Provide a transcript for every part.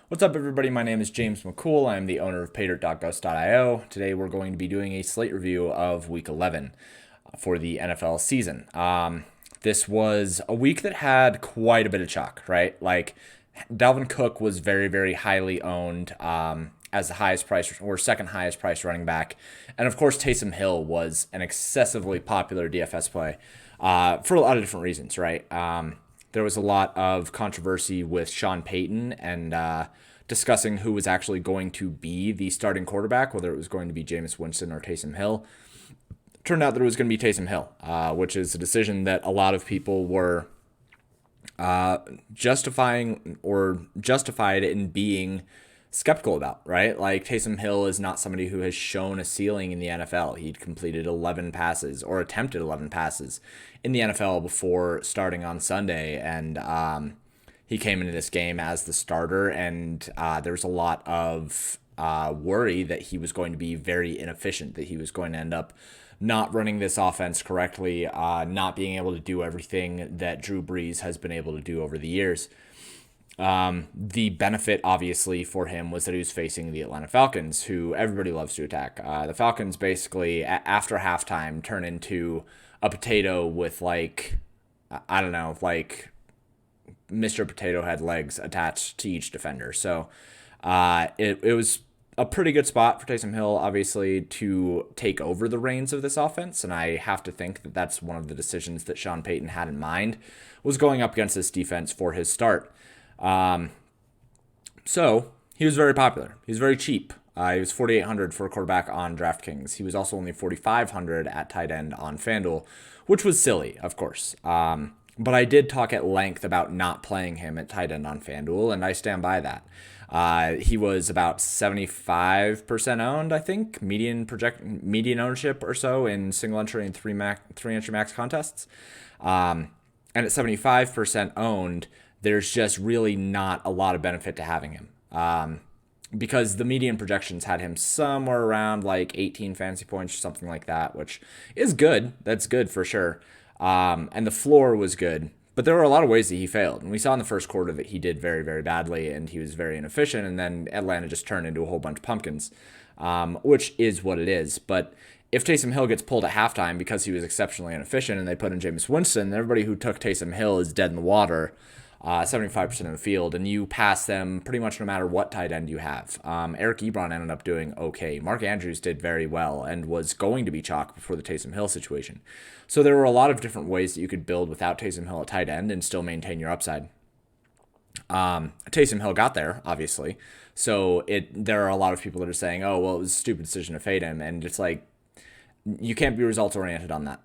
What's up, everybody? My name is James McCool. I'm the owner of paydirt.ghost.io. Today, we're going to be doing a slate review of Week 11 for the NFL season. This was a week that had quite a bit of chalk, right? Like, Dalvin Cook was very, very highly owned as the highest price or second highest price running back. And of course, Taysom Hill was an excessively popular DFS play for a lot of different reasons, right? There was a lot of controversy with Sean Payton and discussing who was actually going to be the starting quarterback, whether it was going to be Jameis Winston or Taysom Hill. Turned out that it was going to be Taysom Hill, which is a decision that a lot of people were justifying or justified in being skeptical about, right? Like, Taysom Hill is not somebody who has shown a ceiling in the NFL. He'd completed 11 passes or attempted 11 passes in the NFL before starting on Sunday. And he came into this game as the starter, and there was a lot of worry that he was going to be very inefficient, that he was going to end up not running this offense correctly, not being able to do everything that Drew Brees has been able to do over the years. The benefit, obviously, for him was that he was facing the Atlanta Falcons, who everybody loves to attack. The Falcons basically, after halftime, turn into a potato with, like, I don't know, like Mr. Potato Head legs attached to each defender. So it was a pretty good spot for Taysom Hill, obviously, to take over the reins of this offense. And I have to think that that's one of the decisions that Sean Payton had in mind, was going up against this defense for his start. So he was very popular. He was very cheap. He was 4,800 for a quarterback on DraftKings. He was also only 4,500 at tight end on FanDuel, which was silly, of course. But I did talk at length about not playing him at tight end on FanDuel, and I stand by that. He was about 75% owned, I think, median ownership or so in single entry and three entry max contests. And at 75% owned, there's just really not a lot of benefit to having him. Because the median projections had him somewhere around like 18 fantasy points or something like that, which is good. That's good for sure. And the floor was good, but there were a lot of ways that he failed. And we saw in the first quarter that he did very, very badly, and he was very inefficient. And then Atlanta just turned into a whole bunch of pumpkins, which is what it is. But if Taysom Hill gets pulled at halftime because he was exceptionally inefficient and they put in Jameis Winston, everybody who took Taysom Hill is dead in the water. 75% of the field, and you pass them pretty much no matter what tight end you have. Eric Ebron ended up doing okay. Mark Andrews did very well and was going to be chalk before the Taysom Hill situation. So there were a lot of different ways that you could build without Taysom Hill at tight end and still maintain your upside. Taysom Hill got there, obviously. So there are a lot of people that are saying, oh, well, it was a stupid decision to fade him. And it's like, you can't be results oriented on that.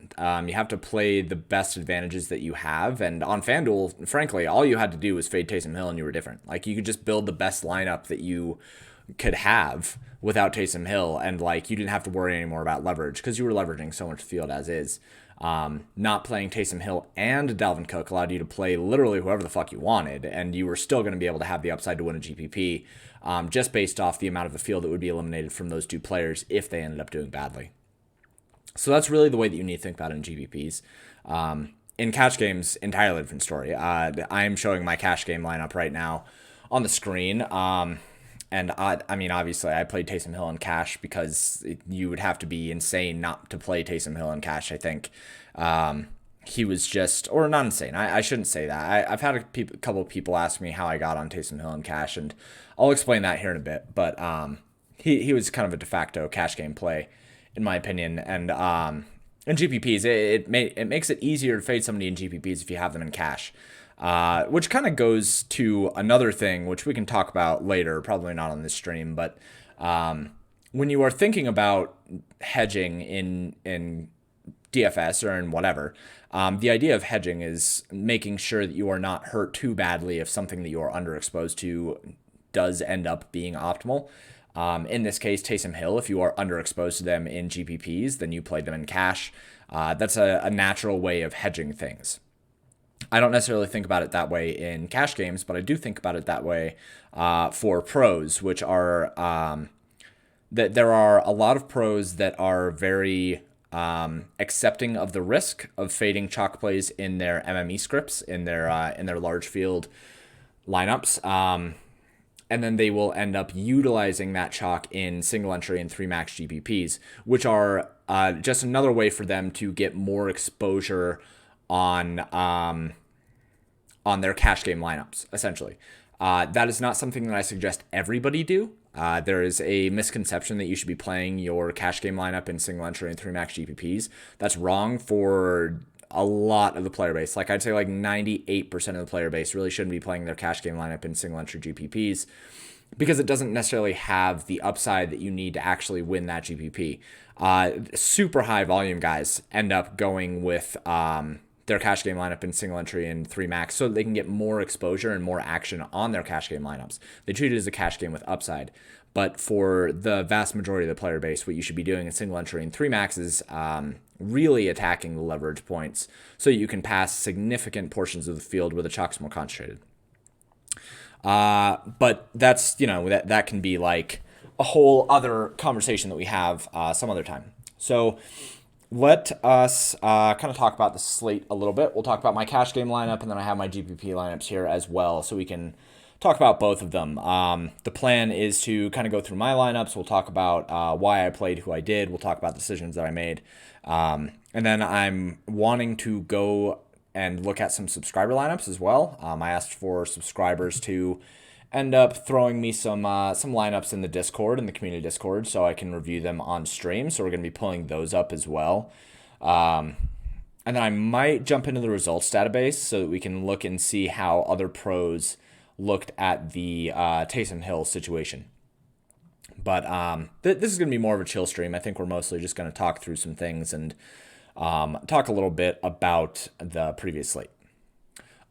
You have to play the best advantages that you have. And on FanDuel, frankly, all you had to do was fade Taysom Hill and you were different. Like, you could just build the best lineup that you could have without Taysom Hill. And like, you didn't have to worry anymore about leverage because you were leveraging so much field as is. Not playing Taysom Hill and Dalvin Cook allowed you to play literally whoever the fuck you wanted. And you were still going to be able to have the upside to win a GPP just based off the amount of the field that would be eliminated from those two players if they ended up doing badly. So that's really the way that you need to think about it in GPPs. In cash games, entirely different story. I am showing my cash game lineup right now on the screen. And I mean, obviously, I played Taysom Hill in cash because you would have to be insane not to play Taysom Hill in cash, I think. He was just, or not insane. I shouldn't say that. I've had a couple of people ask me how I got on Taysom Hill in cash, and I'll explain that here in a bit. But he was kind of a de facto cash game play, in my opinion. And in GPPs, it makes it easier to fade somebody in GPPs if you have them in cash, which kind of goes to another thing, which we can talk about later, probably not on this stream. But when you are thinking about hedging in DFS or in whatever, the idea of hedging is making sure that you are not hurt too badly if something that you are underexposed to does end up being optimal. In this case, Taysom Hill, if you are underexposed to them in GPPs, then you play them in cash. That's a natural way of hedging things. I don't necessarily think about it that way in cash games, but I do think about it that way for pros, which are that there are a lot of pros that are very accepting of the risk of fading chalk plays in their MME scripts, in their large field lineups. and then they will end up utilizing that chalk in single entry and 3 max GPPs, which are just another way for them to get more exposure on their cash game lineups, essentially. That is not something that I suggest everybody do. There is a misconception that you should be playing your cash game lineup in single entry and 3 max GPPs. That's wrong for a lot of the player base. Like I'd say like 98% of the player base really shouldn't be playing their cash game lineup in single entry GPPs because it doesn't necessarily have the upside that you need to actually win that GPP. Super high volume guys end up going with their cash game lineup in single entry and 3 max so they can get more exposure and more action on their cash game lineups. They treat it as a cash game with upside. But for the vast majority of the player base, what you should be doing in single entry and 3 max is really attacking the leverage points so you can pass significant portions of the field where the chalk's more concentrated. But that's, that can be like a whole other conversation that we have some other time. So let us kind of talk about the slate a little bit. We'll talk about my cash game lineup, and then I have my GPP lineups here as well, so we can talk about both of them. The plan is to kind of go through my lineups. We'll talk about why I played who I did. We'll talk about decisions that I made. And then I'm wanting to go and look at some subscriber lineups as well. I asked for subscribers to end up throwing me some lineups in the Discord, in the community Discord, so I can review them on stream. So we're going to be pulling those up as well. And then I might jump into the results database so that we can look and see how other pros looked at the Taysom Hill situation. But this is going to be more of a chill stream. I think we're mostly just going to talk through some things and talk a little bit about the previous slate.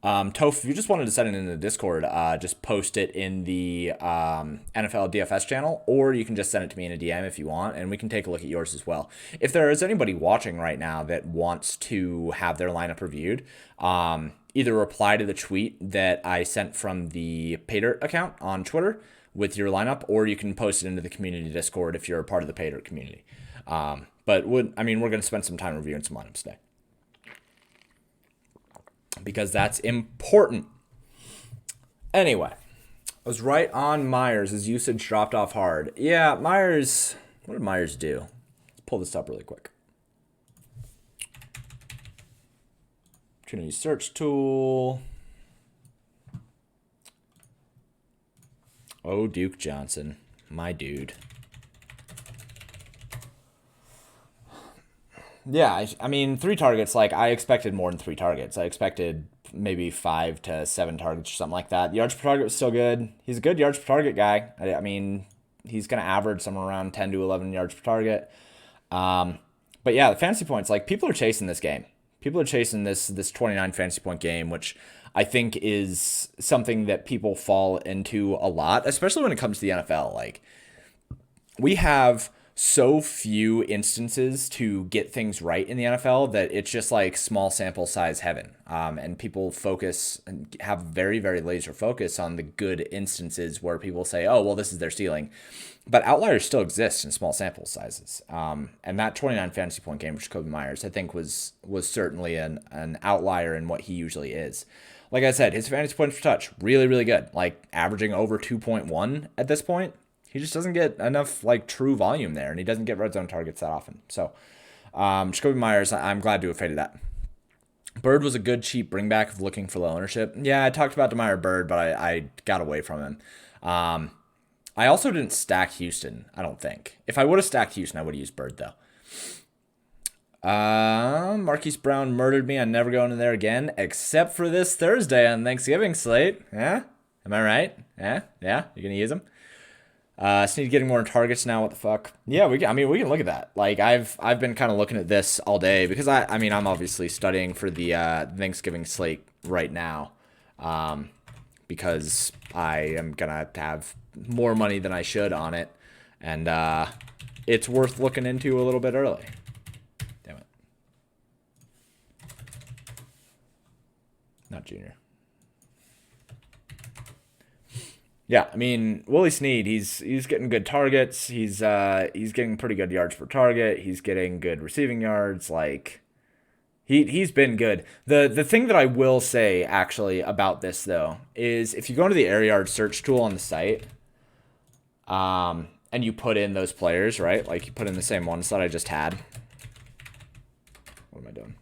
Toph, if you just wanted to send it in the Discord, just post it in the NFL DFS channel, or you can just send it to me in a DM if you want, and we can take a look at yours as well. If there is anybody watching right now that wants to have their lineup reviewed, either reply to the tweet that I sent from the Paydirt account on Twitter with your lineup, or you can post it into the community Discord if you're a part of the Paydirt community. But we're going to spend some time reviewing some lineups today, because that's important. Anyway, I was right on Myers. His usage dropped off hard. Yeah, Myers, what did Myers do? Let's pull this up really quick. Trinity search tool. Oh, Duke Johnson, my dude. Yeah, I mean, 3 targets, like, I expected more than 3 targets. I expected maybe 5 to 7 targets or something like that. Yards per target was still good. He's a good yards per target guy. I mean, he's going to average somewhere around 10 to 11 yards per target. But yeah, the fantasy points, like, people are chasing this game. People are chasing this 29 fantasy point game, which I think is something that people fall into a lot, especially when it comes to the NFL. Like, we have so few instances to get things right in the NFL that it's just like small sample size heaven. And people focus and have very, very laser focus on the good instances where people say, oh, well, this is their ceiling. But outliers still exist in small sample sizes. And that 29 fantasy point game, which Kobe Myers, I think was certainly an outlier in what he usually is. Like I said, his fantasy points per touch, really, really good. Like averaging over 2.1 at this point. He just doesn't get enough like true volume there, and he doesn't get red zone targets that often. So, Jacoby Myers, I'm glad to have faded that. Bird was a good cheap bringback of looking for low ownership. Yeah, I talked about Demire Bird, but I got away from him. I also didn't stack Houston, I don't think. If I would have stacked Houston, I would have used Bird, though. Marquise Brown murdered me. I'm never going in there again, except for this Thursday on Thanksgiving slate. Yeah? Am I right? Yeah? You're going to use him? Snead getting more targets now. What the fuck? Yeah, we can look at that. Like I've been kind of looking at this all day because I'm obviously studying for the Thanksgiving slate right now, because I am gonna have more money than I should on it, and it's worth looking into a little bit early. Damn it, not Junior. Yeah, I mean, Willie Snead, he's getting good targets. He's getting pretty good yards per target. He's getting good receiving yards. Like, he's been good. The thing that I will say actually about this though is if you go into the air yard search tool on the site, and you put in those players, right? Like you put in the same ones that I just had. What am I doing?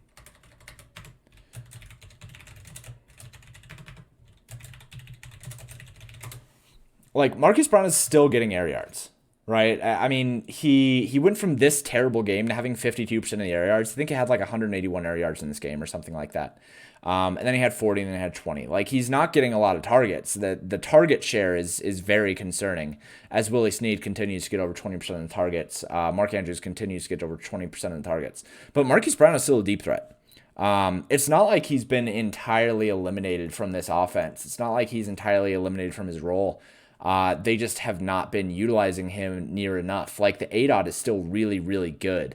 Like Marquise Brown is still getting air yards, right? I mean, he went from this terrible game to having 52% of the air yards. I think he had like 181 air yards in this game or something like that. And then he had 40 and then he had 20. Like he's not getting a lot of targets. The target share is very concerning as Willie Snead continues to get over 20% of the targets. Mark Andrews continues to get over 20% of the targets. But Marquise Brown is still a deep threat. It's not like he's been entirely eliminated from this offense. It's not like he's entirely eliminated from his role. They just have not been utilizing him near enough. Like the ADOT is still really, really good.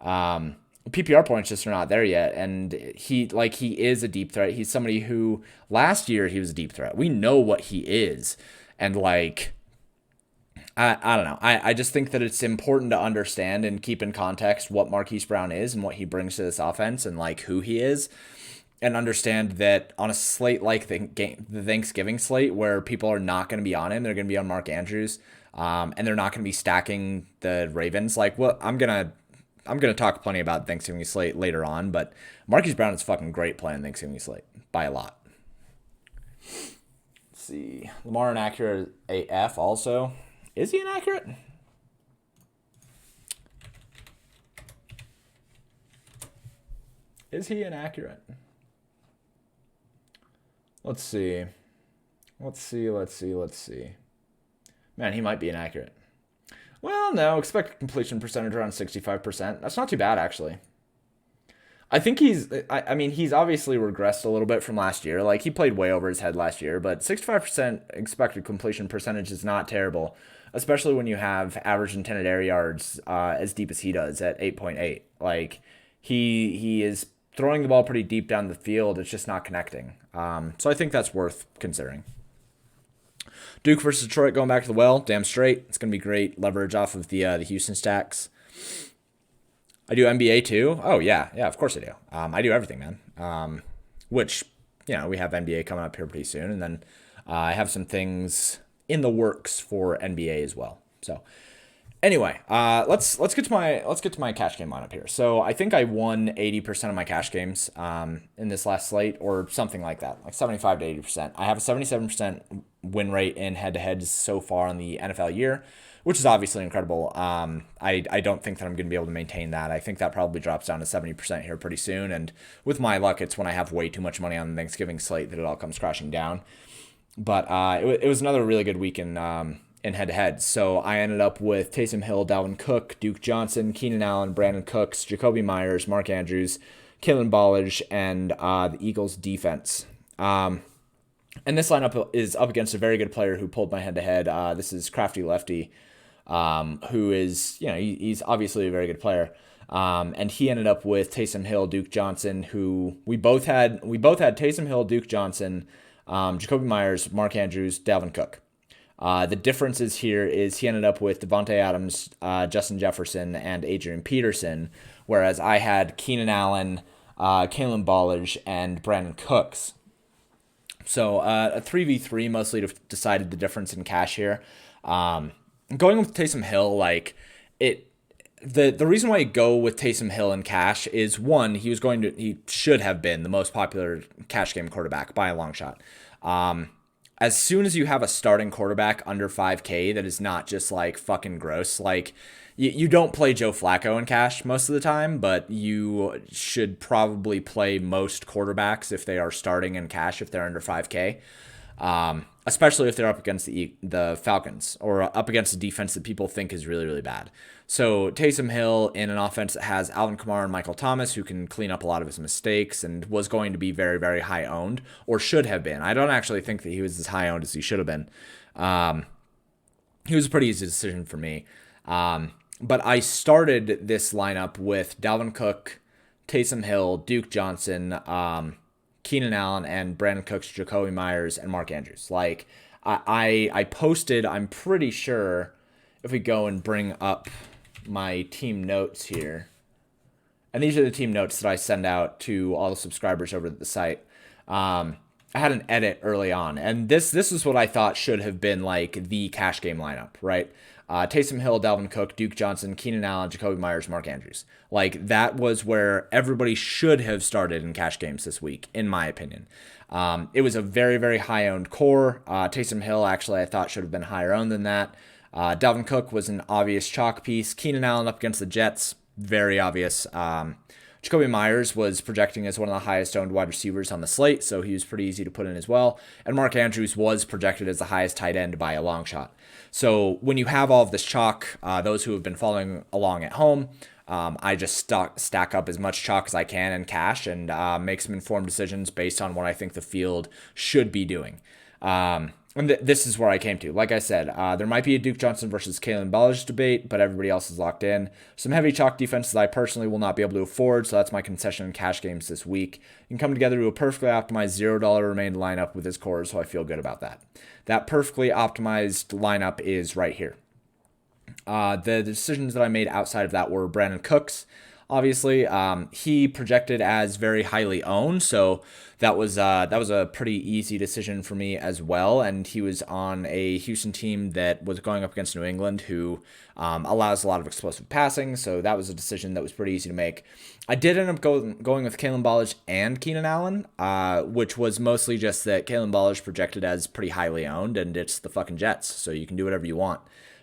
PPR points just are not there yet. And he is a deep threat. He's somebody who last year he was a deep threat. We know what he is. And like, I don't know. I just think that it's important to understand and keep in context what Marquise Brown is and what he brings to this offense and like who he is. And understand that on a slate like the Thanksgiving slate, where people are not going to be on him, they're going to be on Mark Andrews, and they're not going to be stacking the Ravens. Like, well, I'm gonna talk plenty about Thanksgiving slate later on, but Marquise Brown is fucking great playing Thanksgiving slate by a lot. Let's see, Lamar inaccurate AF also. Is he inaccurate? Is he inaccurate? Let's see. Man, he might be inaccurate. Well, no, expected completion percentage around 65%. That's not too bad, actually. I think he's obviously regressed a little bit from last year. Like, he played way over his head last year, but 65% expected completion percentage is not terrible, especially when you have average intended air yards as deep as he does at 8.8. Like, he is throwing the ball pretty deep down the field. It's just not connecting. So I think that's worth considering. Duke versus Detroit going back to the well. Damn straight. It's going to be great leverage off of the Houston stacks. I do NBA too. Oh, yeah. Yeah, of course I do. I do everything, man. Which, we have NBA coming up here pretty soon. And then I have some things in the works for NBA as well. So anyway, let's get to my cash game lineup here. So I think I won 80% of my cash games in this last slate, or something like that, like 75 to 80%. I have a 77% win rate in head-to-heads so far in the NFL year, which is obviously incredible. I don't think that I'm going to be able to maintain that. I think that probably drops down to 70% here pretty soon. And with my luck, it's when I have way too much money on the Thanksgiving slate that it all comes crashing down. But it was another really good week in head-to-head. So I ended up with Taysom Hill, Dalvin Cook, Duke Johnson, Keenan Allen, Brandon Cooks, Jacoby Myers, Mark Andrews, Kalen Ballage, and the Eagles defense. And this lineup is up against a very good player who pulled my head-to-head. This is Crafty Lefty, who is, he's obviously a very good player. And he ended up with Taysom Hill, Duke Johnson, who we both had Taysom Hill, Duke Johnson, Jacoby Myers, Mark Andrews, Dalvin Cook. The differences here is he ended up with Devontae Adams, Justin Jefferson, and Adrian Peterson, whereas I had Keenan Allen, Kalen Ballage, and Brandon Cooks. So a 3v3 mostly decided the difference in cash here. Going with Taysom Hill, the reason why you go with Taysom Hill in cash is, one, he should have been the most popular cash game quarterback by a long shot. As soon as you have a starting quarterback under 5K that is not just like fucking gross, like you don't play Joe Flacco in cash most of the time, but you should probably play most quarterbacks if they are starting in cash if they're under 5K, especially if they're up against the Falcons or up against a defense that people think is really, really bad. So Taysom Hill in an offense that has Alvin Kamara and Michael Thomas, who can clean up a lot of his mistakes and was going to be very, very high owned, or should have been. I don't actually think that he was as high owned as he should have been. He was a pretty easy decision for me. But I started this lineup with Dalvin Cook, Taysom Hill, Duke Johnson, Keenan Allen, and Brandon Cooks, Jacoby Myers, and Mark Andrews. Like, I posted, I'm pretty sure, if we go and bring up my team notes here, and these are the team notes that I send out to all the subscribers over at the site. I I had an edit early on, and this is what I thought should have been like the cash game lineup, right? Taysom Hill, Dalvin Cook, Duke Johnson, Keenan Allen, Jacoby Myers, Mark Andrews. Like that was where everybody should have started in cash games this week, in my opinion. It was a very, very high owned core. Taysom Hill, actually, I thought should have been higher owned than that. Dalvin Cook was an obvious chalk piece. Keenan Allen up against the Jets, very obvious. Jacoby Myers was projecting as one of the highest owned wide receivers on the slate, so he was pretty easy to put in as well. And Mark Andrews was projected as the highest tight end by a long shot. So when you have all of this chalk, those who have been following along at home, I just stack up as much chalk as I can in cash and make some informed decisions based on what I think the field should be doing. And this is where I came to. Like I said, there might be a Duke Johnson versus Kalen Ballage debate, but everybody else is locked in. Some heavy chalk defenses I personally will not be able to afford, so that's my concession in cash games this week. You can come together to a perfectly optimized $0 remained lineup with his core, so I feel good about that. That perfectly optimized lineup is right here. The decisions that I made outside of that were Brandon Cooks. Obviously, he projected as very highly owned, so that was a pretty easy decision for me as well. And he was on a Houston team that was going up against New England, who allows a lot of explosive passing. So that was a decision that was pretty easy to make. I did end up going with Kalen Ballage and Keenan Allen, which was mostly just that Kalen Ballage projected as pretty highly owned, and it's the fucking Jets, so you can do whatever you want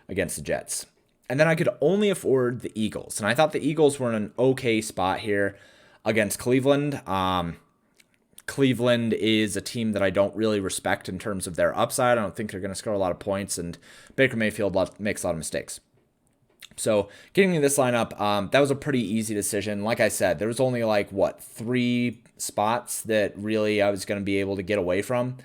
against the Jets. And then I could only afford the Eagles. And I thought the Eagles were in an okay spot here against Cleveland. Cleveland is a team that I don't really respect in terms of their upside. I don't think they're going to score a lot of points, and Baker Mayfield makes a lot of mistakes. So getting in this lineup, that was a pretty easy decision. Like I said, there was only like, 3 spots that really I was going to be able to get away from.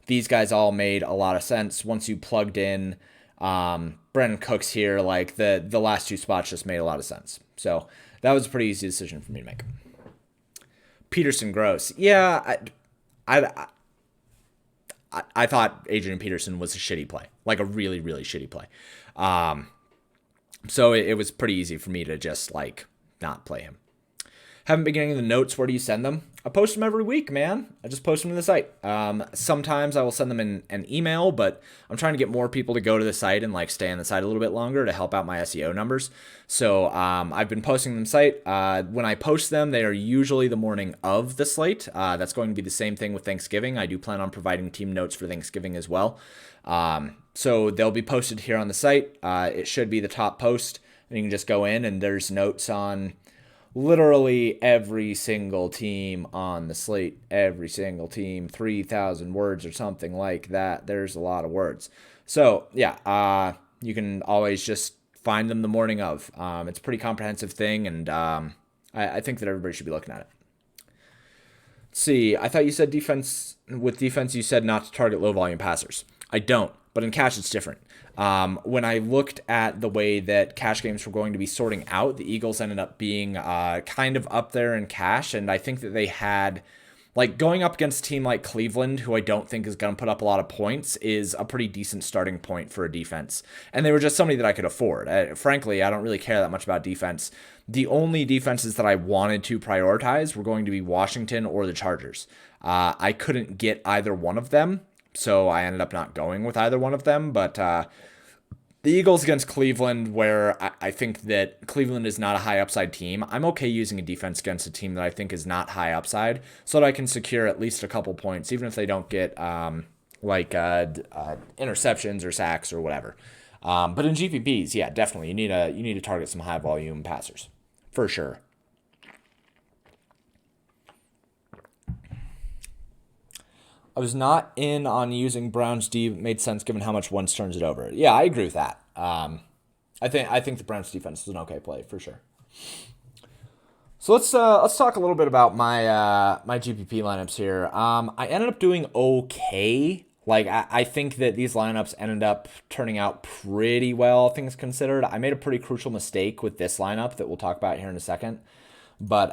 These guys all made a lot of sense once you plugged in Brandon Cooks here. Like the last 2 spots just made a lot of sense. So that was a pretty easy decision for me to make. Peterson Gross. Yeah, I thought Adrian Peterson was a shitty play, like a really, really shitty play. So it was pretty easy for me to just like not play him. Haven't been getting the notes. Where do you send them? I post them every week, man. I just post them to the site. Sometimes I will send them in an email, but I'm trying to get more people to go to the site and like stay on the site a little bit longer to help out my SEO numbers. So I've been posting them site. When I post them, they are usually the morning of the slate. That's going to be the same thing with Thanksgiving. I do plan on providing team notes for Thanksgiving as well. So they'll be posted here on the site. It should be the top post, and you can just go in and there's notes on literally every single team on the slate, every single team, 3,000 words or something like that. There's a lot of words. So yeah, you can always just find them the morning of. It's a pretty comprehensive thing, and I think that everybody should be looking at it. Let's see, I thought you said defense. With defense, you said not to target low volume passers. I don't, but in cash, it's different. When I looked at the way that cash games were going to be sorting out, the Eagles ended up being kind of up there in cash, and I think that they had, like, going up against a team like Cleveland, who I don't think is going to put up a lot of points, is a pretty decent starting point for a defense. And they were just somebody that I could afford. Frankly, I don't really care that much about defense. The only defenses that I wanted to prioritize were going to be Washington or the Chargers. I couldn't get either one of them, so I ended up not going with either one of them. But the Eagles against Cleveland, where I think that Cleveland is not a high upside team, I'm okay using a defense against a team that I think is not high upside so that I can secure at least a couple points, even if they don't get interceptions or sacks or whatever. But in GPPs, yeah, definitely, you need to target some high volume passers for sure. I was not in on using Browns D. It made sense given how much Wentz turns it over. Yeah, I agree with that. I think the Browns defense is an okay play for sure. So let's talk a little bit about my GPP lineups here. I ended up doing okay. Like I think that these lineups ended up turning out pretty well, things considered. I made a pretty crucial mistake with this lineup that we'll talk about here in a second, but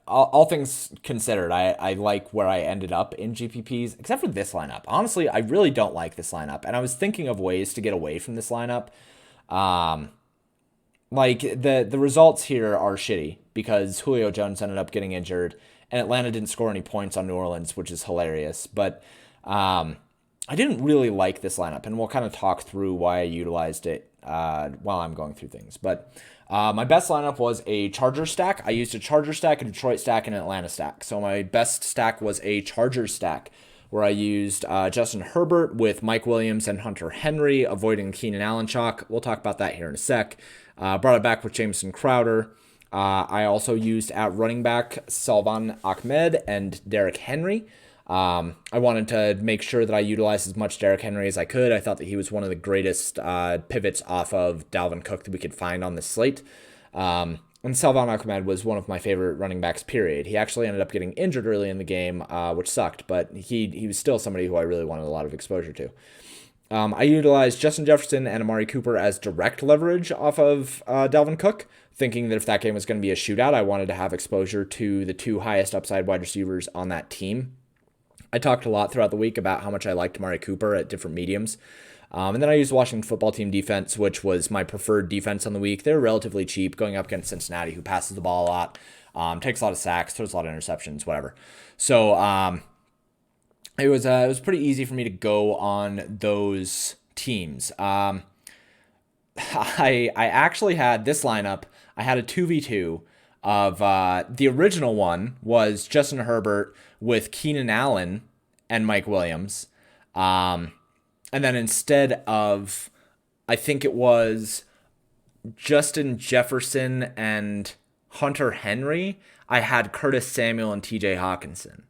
all things considered, I like where I ended up in GPPs, except for this lineup. Honestly, I really don't like this lineup, and I was thinking of ways to get away from this lineup. Like the results here are shitty because Julio Jones ended up getting injured, and Atlanta didn't score any points on New Orleans, which is hilarious. But I didn't really like this lineup, and we'll kind of talk through why I utilized it while I'm going through things. But my best lineup was a Charger stack. I used a Charger stack, a Detroit stack, and an Atlanta stack. So my best stack was a Charger stack, where I used Justin Herbert with Mike Williams and Hunter Henry, avoiding Keenan Allen chalk. We'll talk about that here in a sec. Brought it back with Jameson Crowder. I also used at running back Salvon Ahmed and Derrick Henry. I wanted to make sure that I utilized as much Derrick Henry as I could. I thought that he was one of the greatest pivots off of Dalvin Cook that we could find on the slate. And Salvon Ahmed was one of my favorite running backs, period. He actually ended up getting injured early in the game, which sucked, but he was still somebody who I really wanted a lot of exposure to. I utilized Justin Jefferson and Amari Cooper as direct leverage off of Dalvin Cook, thinking that if that game was going to be a shootout, I wanted to have exposure to the two highest upside wide receivers on that team. I talked a lot throughout the week about how much I liked Amari Cooper at different mediums. And then I used Washington football team defense, which was my preferred defense on the week. They're relatively cheap, going up against Cincinnati, who passes the ball a lot, takes a lot of sacks, throws a lot of interceptions, whatever. So it was pretty easy for me to go on those teams. I actually had this lineup. I had a 2v2 of the original one was Justin Herbert with Keenan Allen and Mike Williams. And then instead of, I think it was Justin Jefferson and Hunter Henry, I had Curtis Samuel and TJ Hawkinson.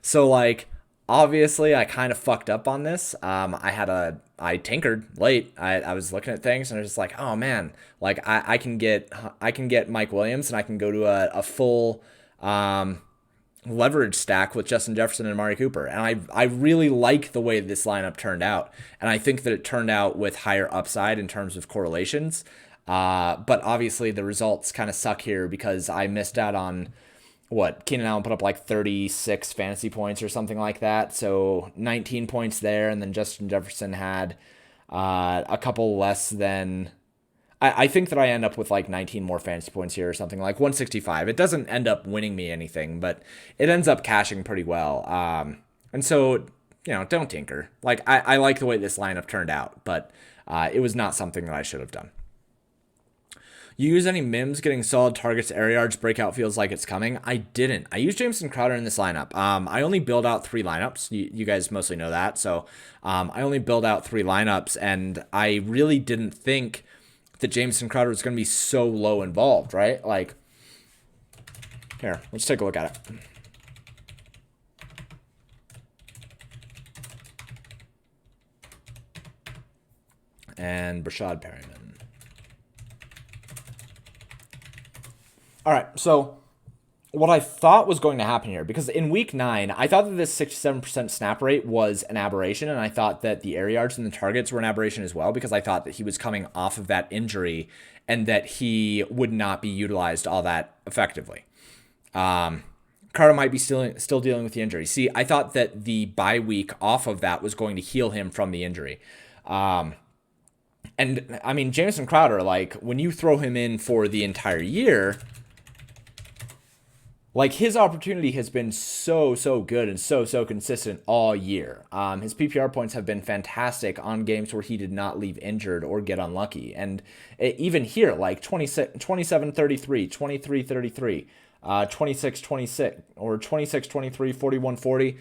So like, obviously I kind of fucked up on this. I tinkered late. I was looking at things and I was just like, oh man, like I can get Mike Williams and I can go to a full, leverage stack with Justin Jefferson and Amari Cooper. And I really like the way this lineup turned out. And I think that it turned out with higher upside in terms of correlations. But obviously the results kind of suck here because I missed out on Keenan Allen put up like 36 fantasy points or something like that. So 19 points there. And then Justin Jefferson had a couple less than, I think that I end up with like 19 more fantasy points here or something, like 165. It doesn't end up winning me anything, but it ends up cashing pretty well. And so, don't tinker. Like, I like the way this lineup turned out, but it was not something that I should have done. You use any Mims getting solid targets, air yards, breakout feels like it's coming? I didn't. I used Jameson Crowder in this lineup. I only build out 3 lineups. You guys mostly know that. So I only build out 3 lineups, and I really didn't think that Jameson Crowder was going to be so low involved, right? Like, here, let's take a look at it. And Brashad Perryman. All right, so what I thought was going to happen here, because in week 9, I thought that this 67% snap rate was an aberration, and I thought that the air yards and the targets were an aberration as well, because I thought that he was coming off of that injury and that he would not be utilized all that effectively. Carter might be still dealing with the injury. See, I thought that the bye week off of that was going to heal him from the injury. And I mean, Jameson Crowder, like, when you throw him in for the entire year, like, his opportunity has been so good and so consistent all year. His PPR points have been fantastic on games where he did not leave injured or get unlucky. And even here, like 27-33, 23-33, 26-26, or 26-23, 41-40.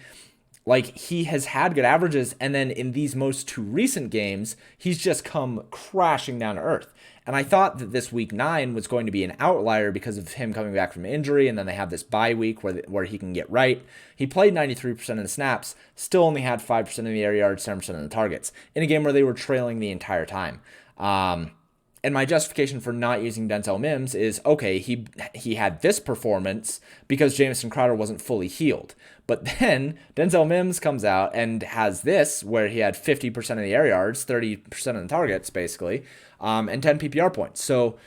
Like, he has had good averages, and then in these most 2 recent games, he's just come crashing down to earth. And I thought that this week 9 was going to be an outlier because of him coming back from injury, and then they have this bye week where he can get right. He played 93% of the snaps, still only had 5% of the air yards, 7% of the targets, in a game where they were trailing the entire time. And my justification for not using Denzel Mims is, okay, he had this performance because Jameson Crowder wasn't fully healed. But then Denzel Mims comes out and has this, where he had 50% of the air yards, 30% of the targets, basically, and 10 PPR points. So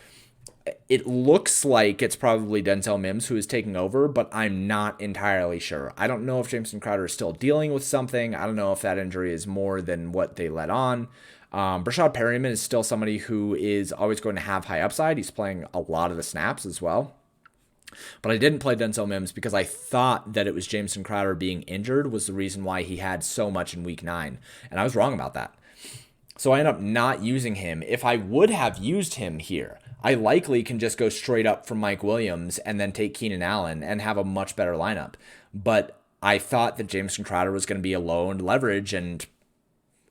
it looks like it's probably Denzel Mims who is taking over, but I'm not entirely sure. I don't know if Jameson Crowder is still dealing with something. I don't know if that injury is more than what they let on. Brashad Perryman is still somebody who is always going to have high upside. He's playing a lot of the snaps as well. But I didn't play Denzel Mims because I thought that it was Jameson Crowder being injured was the reason why he had so much in week 9. And I was wrong about that. So I end up not using him. If I would have used him here, I likely can just go straight up from Mike Williams and then take Keenan Allen and have a much better lineup. But I thought that Jameson Crowder was going to be a low-owned leverage, and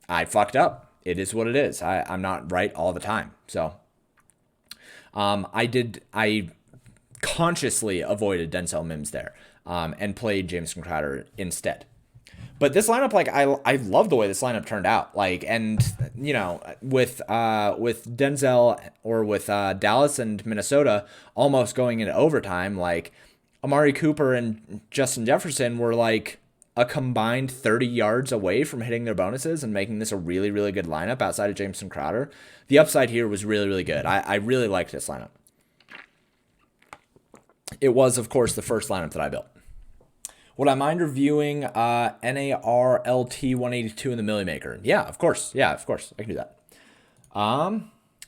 I fucked up. It is what it is. I'm not right all the time. So I consciously avoided Denzel Mims there and played Jameson Crowder instead. But this lineup, like I love the way this lineup turned out. Like, and you know, with Denzel or with Dallas and Minnesota almost going into overtime, like Amari Cooper and Justin Jefferson were like a combined 30 yards away from hitting their bonuses and making this a really, really good lineup outside of Jameson Crowder. The upside here was really, really good. I really liked this lineup. It was, of course, the first lineup that I built. Would I mind reviewing NARLT 182 in the Millie Maker? Yeah, of course. I can do that.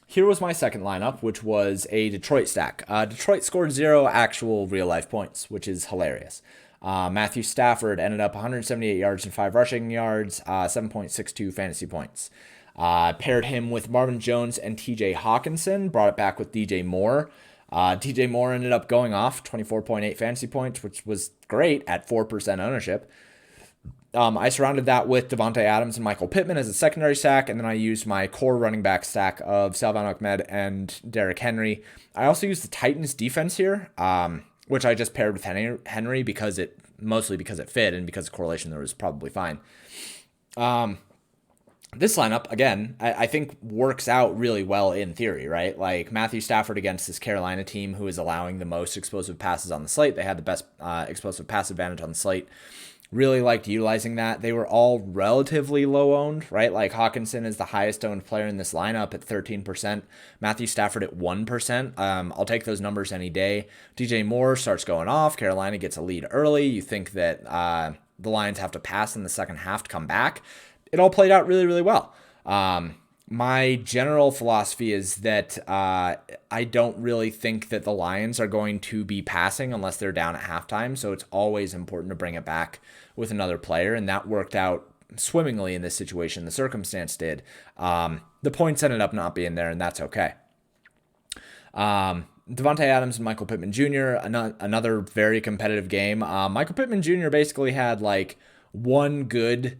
Here was my second lineup, which was a Detroit stack. Detroit scored 0 actual real-life points, which is hilarious. Matthew Stafford ended up 178 yards and 5 rushing yards, 7.62 fantasy points. Paired him with Marvin Jones and TJ Hawkinson, brought it back with DJ Moore. DJ Moore ended up going off 24.8 fantasy points, which was great at 4% ownership. I surrounded that with Devontae Adams and Michael Pittman as a secondary stack, and then I used my core running back stack of Salvon Ahmed and Derrick Henry. I also used the Titans defense here, which I just paired with Henry because it fit and because the correlation there was probably fine. This lineup, again, I think works out really well in theory, right? Like Matthew Stafford against this Carolina team who is allowing the most explosive passes on the slate. They had the best explosive pass advantage on the slate. Really liked utilizing that. They were all relatively low owned, right? Like Hawkinson is the highest owned player in this lineup at 13%. Matthew Stafford at 1%. I'll take those numbers any day. DJ Moore starts going off. Carolina gets a lead early. You think that the Lions have to pass in the second half to come back. It all played out really, really well. My general philosophy is that I don't really think that the Lions are going to be passing unless they're down at halftime. So it's always important to bring it back with another player. And that worked out swimmingly in this situation. The circumstance did. The points ended up not being there, and that's okay. Devontae Adams and Michael Pittman Jr., another very competitive game. Michael Pittman Jr. basically had like one good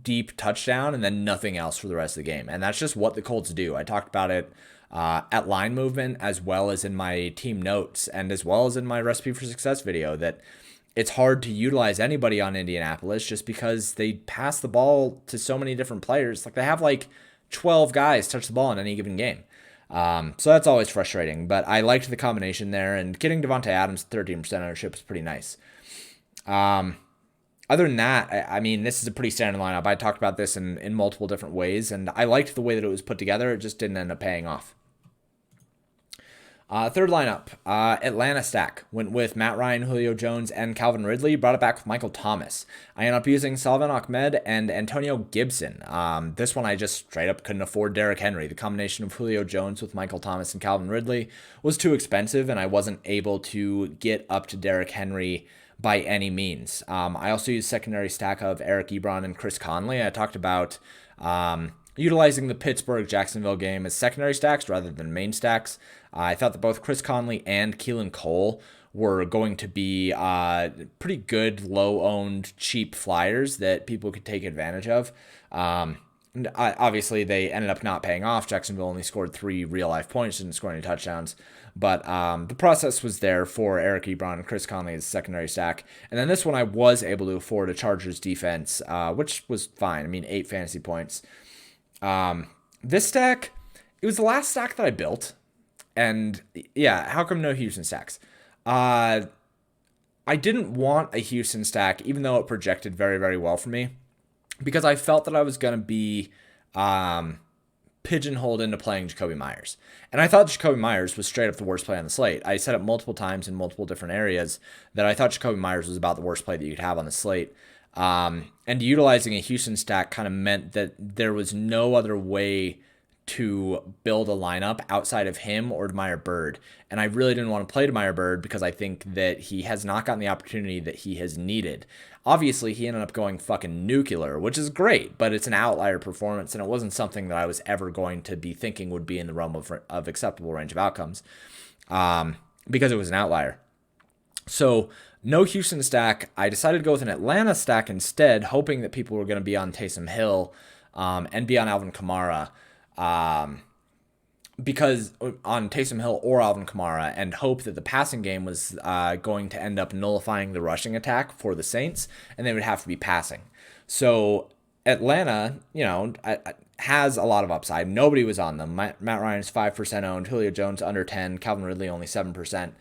deep touchdown and then nothing else for the rest of the game. And that's just what the Colts do. I talked about it at Line Movement as well as in my team notes and as well as in my Recipe for Success video that it's hard to utilize anybody on Indianapolis just because they pass the ball to so many different players. Like they have like 12 guys touch the ball in any given game. So that's always frustrating, but I liked the combination there, and getting Devontae Adams 13% ownership is pretty nice. Other than that, I mean, this is a pretty standard lineup. I talked about this in multiple different ways, and I liked the way that it was put together. It just didn't end up paying off. Third lineup, Atlanta stack. Went with Matt Ryan, Julio Jones, and Calvin Ridley. Brought it back with Michael Thomas. I ended up using Salvon Ahmed and Antonio Gibson. This one I just straight up couldn't afford Derrick Henry. The combination of Julio Jones with Michael Thomas and Calvin Ridley was too expensive, and I wasn't able to get up to Derrick Henry by any means. I also used secondary stack of Eric Ebron and Chris Conley. I talked about utilizing the Pittsburgh-Jacksonville game as secondary stacks rather than main stacks. I thought that both Chris Conley and Keelan Cole were going to be pretty good, low-owned, cheap flyers that people could take advantage of. Obviously, they ended up not paying off. Jacksonville only scored 3 real-life points, didn't score any touchdowns. But the process was there for Eric Ebron and Chris Conley as secondary stack. And then this one I was able to afford a Chargers defense, which was fine. I mean, 8 fantasy points. This stack, it was the last stack that I built. And yeah, how come no Houston stacks? I didn't want a Houston stack, even though it projected very, very well for me, because I felt that I was going to be pigeonholed into playing Jacoby Myers. And I thought Jacoby Myers was straight up the worst play on the slate. I said it multiple times in multiple different areas that I thought Jacoby Myers was about the worst play that you could have on the slate. And utilizing a Houston stack kind of meant that there was no other way to build a lineup outside of him or Demire Bird. And I really didn't want to play Demire Bird because I think that he has not gotten the opportunity that he has needed. Obviously, he ended up going fucking nuclear, which is great, but it's an outlier performance, and it wasn't something that I was ever going to be thinking would be in the realm of acceptable range of outcomes, because it was an outlier. So no Houston stack. I decided to go with an Atlanta stack instead, hoping that people were going to be on Taysom Hill and be on Alvin Kamara. Because on Taysom Hill or Alvin Kamara, and hope that the passing game was going to end up nullifying the rushing attack for the Saints, and they would have to be passing. So Atlanta, has a lot of upside. Nobody was on them. Matt Ryan's 5% owned, Julio Jones under 10, Calvin Ridley only 7%.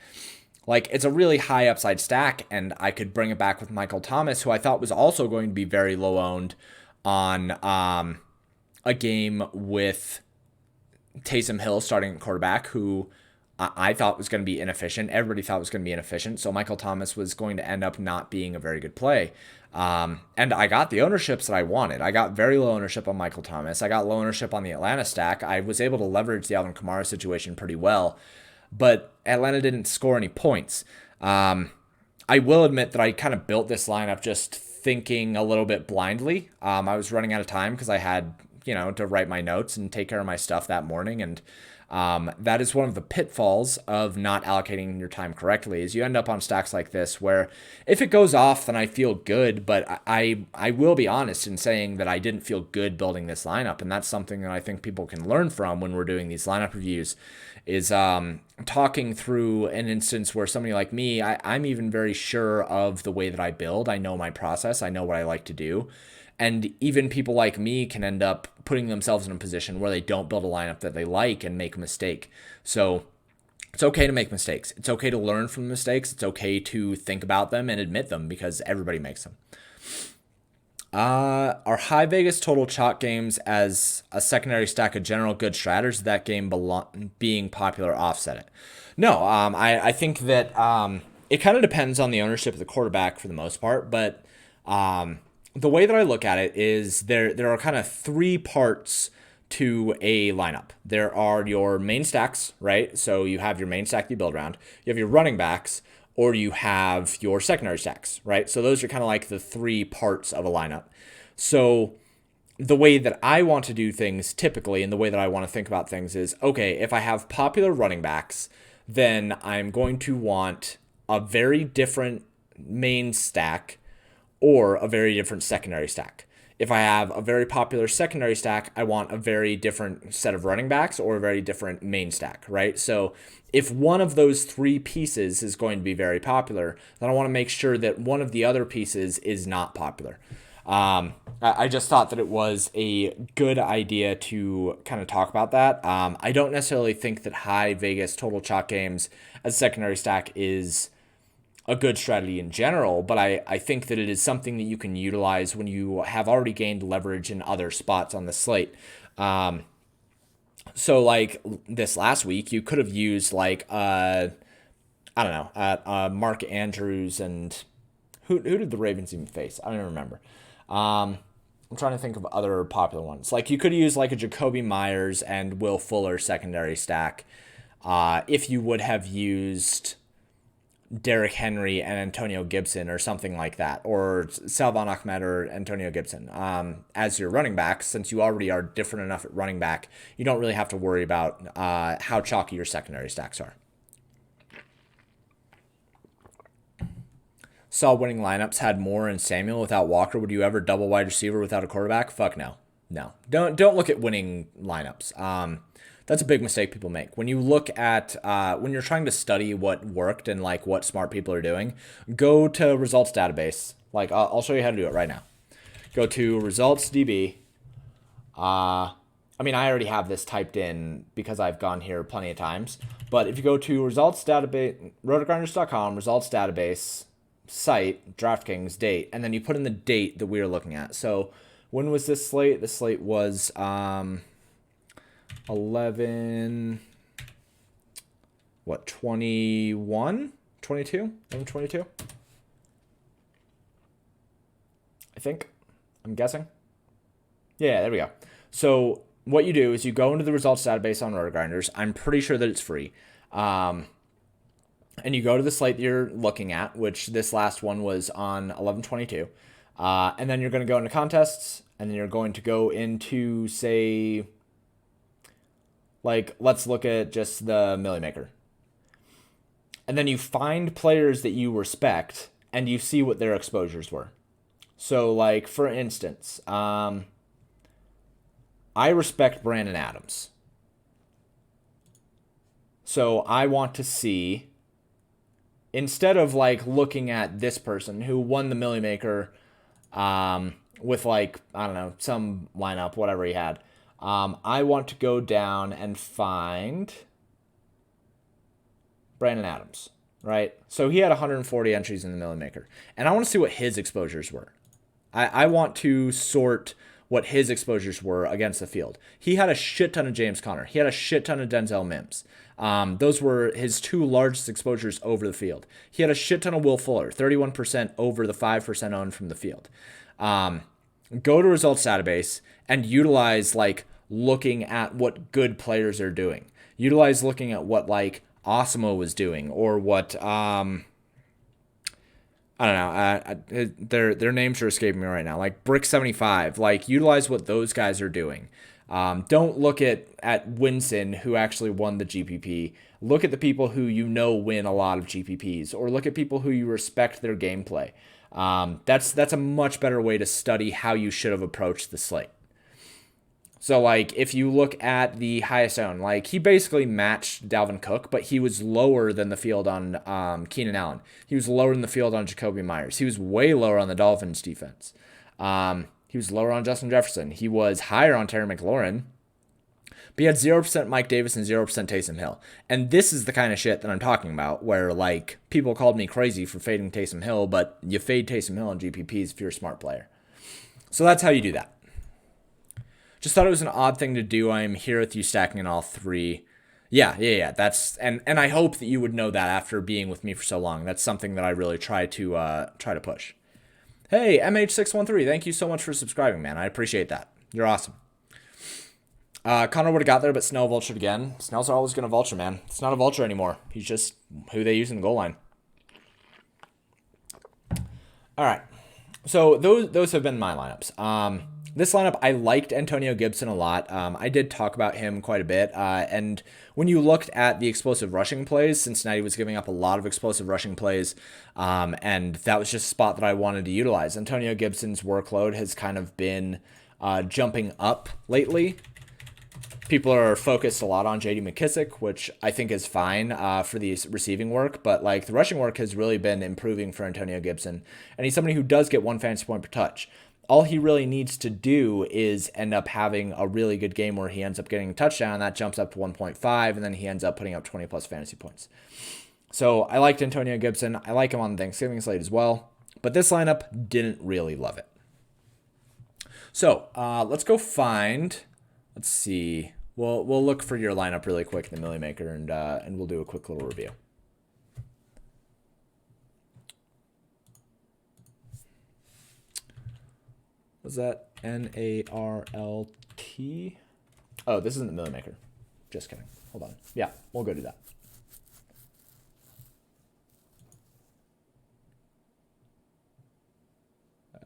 Like, it's a really high upside stack, and I could bring it back with Michael Thomas, who I thought was also going to be very low owned on a game with Taysom Hill starting at quarterback, who I thought was going to be inefficient. Everybody thought was going to be inefficient. So Michael Thomas was going to end up not being a very good play. And I got the ownerships that I wanted. I got very low ownership on Michael Thomas. I got low ownership on the Atlanta stack. I was able to leverage the Alvin Kamara situation pretty well, but Atlanta didn't score any points. I will admit that I kind of built this lineup just thinking a little bit blindly. I was running out of time because I had to write my notes and take care of my stuff that morning. And that is one of the pitfalls of not allocating your time correctly, is you end up on stacks like this where if it goes off, then I feel good, but I will be honest in saying that I didn't feel good building this lineup. And that's something that I think people can learn from when we're doing these lineup reviews, is talking through an instance where somebody like me, I'm even very sure of the way that I build. I know my process. I know what I like to do. And even people like me can end up putting themselves in a position where they don't build a lineup that they like and make a mistake. So it's okay to make mistakes. It's okay to learn from mistakes. It's okay to think about them and admit them, because everybody makes them. Are high Vegas total chalk games as a secondary stack a general good strat, or is that game being popular offset it? No, I think that it kind of depends on the ownership of the quarterback for the most part, but the way that I look at it is there are kind of three parts to a lineup. There are your main stacks, right? So you have your main stack you build around. You have your running backs, or you have your secondary stacks, right? So those are kind of like the three parts of a lineup. So the way that I want to do things typically, and the way that I want to think about things is, okay, if I have popular running backs, then I'm going to want a very different main stack or a very different secondary stack. If I have a very popular secondary stack, I want a very different set of running backs or a very different main stack, right? So if one of those three pieces is going to be very popular, then I want to make sure that one of the other pieces is not popular. I just thought that it was a good idea to kind of talk about that. I don't necessarily think that high Vegas total chalk games as a secondary stack is a good strategy in general, but I think that it is something that you can utilize when you have already gained leverage in other spots on the slate. So like this last week, you could have used like Mark Andrews, and who did the Ravens even face? I don't even remember. I'm trying to think of other popular ones. Like you could use like a Jacoby Myers and Will Fuller secondary stack. If you would have used Derrick Henry and Antonio Gibson or something like that, or Salvon Ahmed or Antonio Gibson as your running back, since you already are different enough at running back, you don't really have to worry about how chalky your secondary stacks are. Saw winning lineups had Moore and Samuel without Walker. Would you ever double wide receiver without a quarterback? Fuck no. Don't look at winning lineups. That's a big mistake people make. When you look at, when you're trying to study what worked and like what smart people are doing, go to results database. Like I'll show you how to do it right now. Go to results DB. I already have this typed in because I've gone here plenty of times. But if you go to results database, rotogrinders.com, results database, site, DraftKings, date, and then you put in the date that we are looking at. So when was this slate? The slate was 11, 21, 22, 11, 22, I think, I'm guessing. Yeah, there we go. So what you do is you go into the results database on RotoGrinders. I'm pretty sure that it's free. And you go to the slate that you're looking at, which this last one was on 11/22. And then you're going to go into contests, and then you're going to go into, say, like, let's look at just the Millie Maker. And then you find players that you respect, and you see what their exposures were. So, like, for instance, I respect Brandon Adams. So I want to see, instead of, like, looking at this person who won the Millie Maker with, like, I don't know, some lineup, whatever he had, I want to go down and find Brandon Adams, right? So he had 140 entries in the Millie Maker, and I want to see what his exposures were. I want to sort what his exposures were against the field. He had a shit ton of James Conner. He had a shit ton of Denzel Mims. Those were his two largest exposures over the field. He had a shit ton of Will Fuller, 31% over the 5% owned from the field. Go to results database and utilize, like, looking at what good players are doing. Utilize looking at what, like, Osimo was doing, or what I don't know. Their names are escaping me right now. Like Brick75. Like, utilize what those guys are doing. Don't look at Winson, who actually won the GPP. Look at the people who you know win a lot of GPPs, or look at people who you respect their gameplay. That's a much better way to study how you should have approached the slate. So, like, if you look at the highest owned, like, he basically matched Dalvin Cook, but he was lower than the field on Keenan Allen. He was lower than the field on Jacoby Myers. He was way lower on the Dolphins defense. He was lower on Justin Jefferson. He was higher on Terry McLaurin. But he had 0% Mike Davis and 0% Taysom Hill. And this is the kind of shit that I'm talking about, where, like, people called me crazy for fading Taysom Hill, but you fade Taysom Hill in GPPs if you're a smart player. So that's how you do that. Just thought it was an odd thing to do. I am here with you stacking in all three. Yeah. That's and I hope that you would know that after being with me for so long. That's something that I really try to push. Hey, MH613, thank you so much for subscribing, man. I appreciate that. You're awesome. Connor would have got there, but Snell vultured again. Snell's always going to vulture, man. It's not a vulture anymore. He's just who they use in the goal line. All right. So those have been my lineups. This lineup, I liked Antonio Gibson a lot. I did talk about him quite a bit. And when you looked at the explosive rushing plays, Cincinnati was giving up a lot of explosive rushing plays. And that was just a spot that I wanted to utilize. Antonio Gibson's workload has kind of been jumping up lately. People are focused a lot on J.D. McKissic, which I think is fine for the receiving work. But, like, the rushing work has really been improving for Antonio Gibson. And he's somebody who does get 1 fantasy point per touch. All he really needs to do is end up having a really good game where he ends up getting a touchdown, and that jumps up to 1.5, and then he ends up putting up 20-plus fantasy points. So I liked Antonio Gibson. I like him on the Thanksgiving slate as well. But this lineup, didn't really love it. So let's go find, let's see. We'll look for your lineup really quick in the Millie Maker, and we'll do a quick little review. Was that NARLT? Oh, this isn't the Millie Maker. Just kidding. Hold on. Yeah, we'll go do that.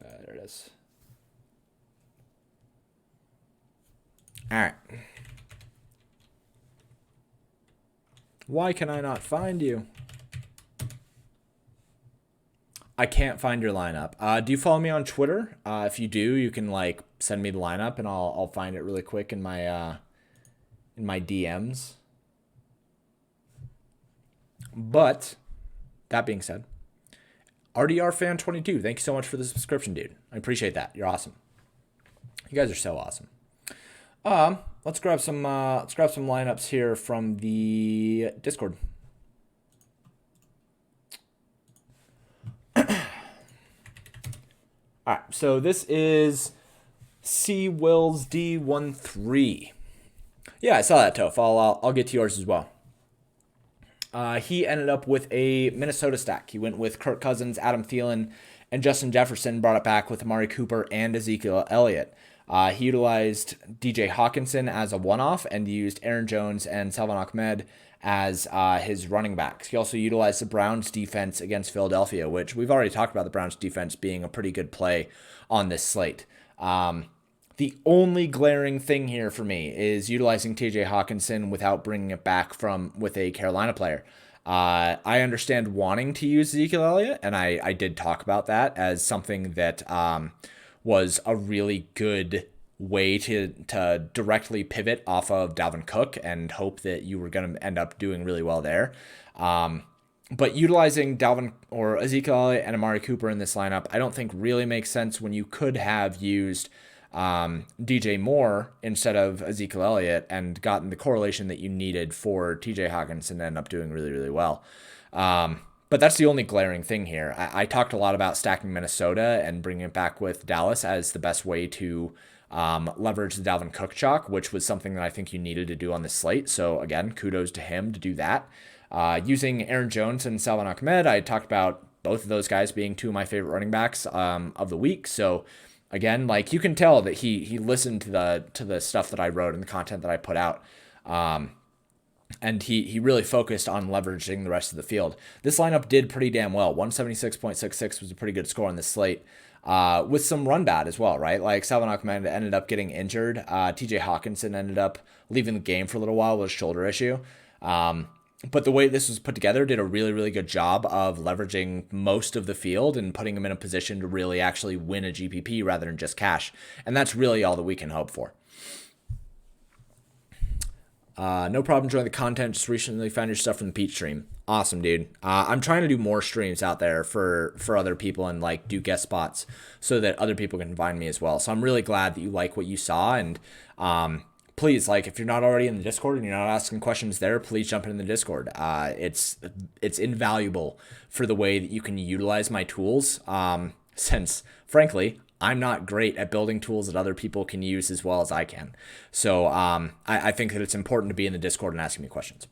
There it is. All right. Why can I not find you? I can't find your lineup. Do you follow me on Twitter? If you do, you can, like, send me the lineup, and I'll find it really quick in my DMs. But that being said, RDR fan 22, thank you so much for the subscription, dude. I appreciate that. You're awesome. You guys are so awesome. Let's grab some lineups here from the Discord. All right, so this is C Wills D13. Yeah, I saw that, Toph. I'll get to yours as well. He ended up with a Minnesota stack. He went with Kirk Cousins, Adam Thielen, and Justin Jefferson. Brought it back with Amari Cooper and Ezekiel Elliott. He utilized DJ Hawkinson as a one-off and used Aaron Jones and Salvon Ahmed as his running backs. He also utilized the Browns defense against Philadelphia, which we've already talked about the Browns defense being a pretty good play on this slate. The only glaring thing here for me is utilizing TJ Hawkinson without bringing it back with a Carolina player. I understand wanting to use Ezekiel Elliott, and I did talk about that as something that was a really good way to directly pivot off of Dalvin Cook and hope that you were going to end up doing really well there. But utilizing Dalvin or Ezekiel Elliott and Amari Cooper in this lineup, I don't think really makes sense when you could have used DJ Moore instead of Ezekiel Elliott and gotten the correlation that you needed for TJ Hawkinson to end up doing really, really well. But that's the only glaring thing here. I talked a lot about stacking Minnesota and bringing it back with Dallas as the best way to leverage the Dalvin Cook chalk, which was something that I think you needed to do on this slate. So again, kudos to him to do that. Using Aaron Jones and Salvon Ahmed, I talked about both of those guys being two of my favorite running backs of the week. So again, like you can tell that he listened to the stuff that I wrote and the content that I put out. And he really focused on leveraging the rest of the field. This lineup did pretty damn well. 176.66 was a pretty good score on this slate. With some run bad as well, right? Like Salvon Ahmed ended up getting injured. TJ Hawkinson ended up leaving the game for a little while with a shoulder issue. But the way this was put together did a really, really good job of leveraging most of the field and putting him in a position to really actually win a GPP rather than just cash. And that's really all that we can hope for. No problem joining the content. Just recently found your stuff from the Peach stream. Awesome, dude. I'm trying to do more streams out there for other people and like do guest spots so that other people can find me as well. So I'm really glad that you like what you saw. And please, like, if you're not already in the Discord and you're not asking questions there, please jump in the Discord. It's invaluable for the way that you can utilize my tools. Since frankly, I'm not great at building tools that other people can use as well as I can. So I think that it's important to be in the Discord and asking me questions.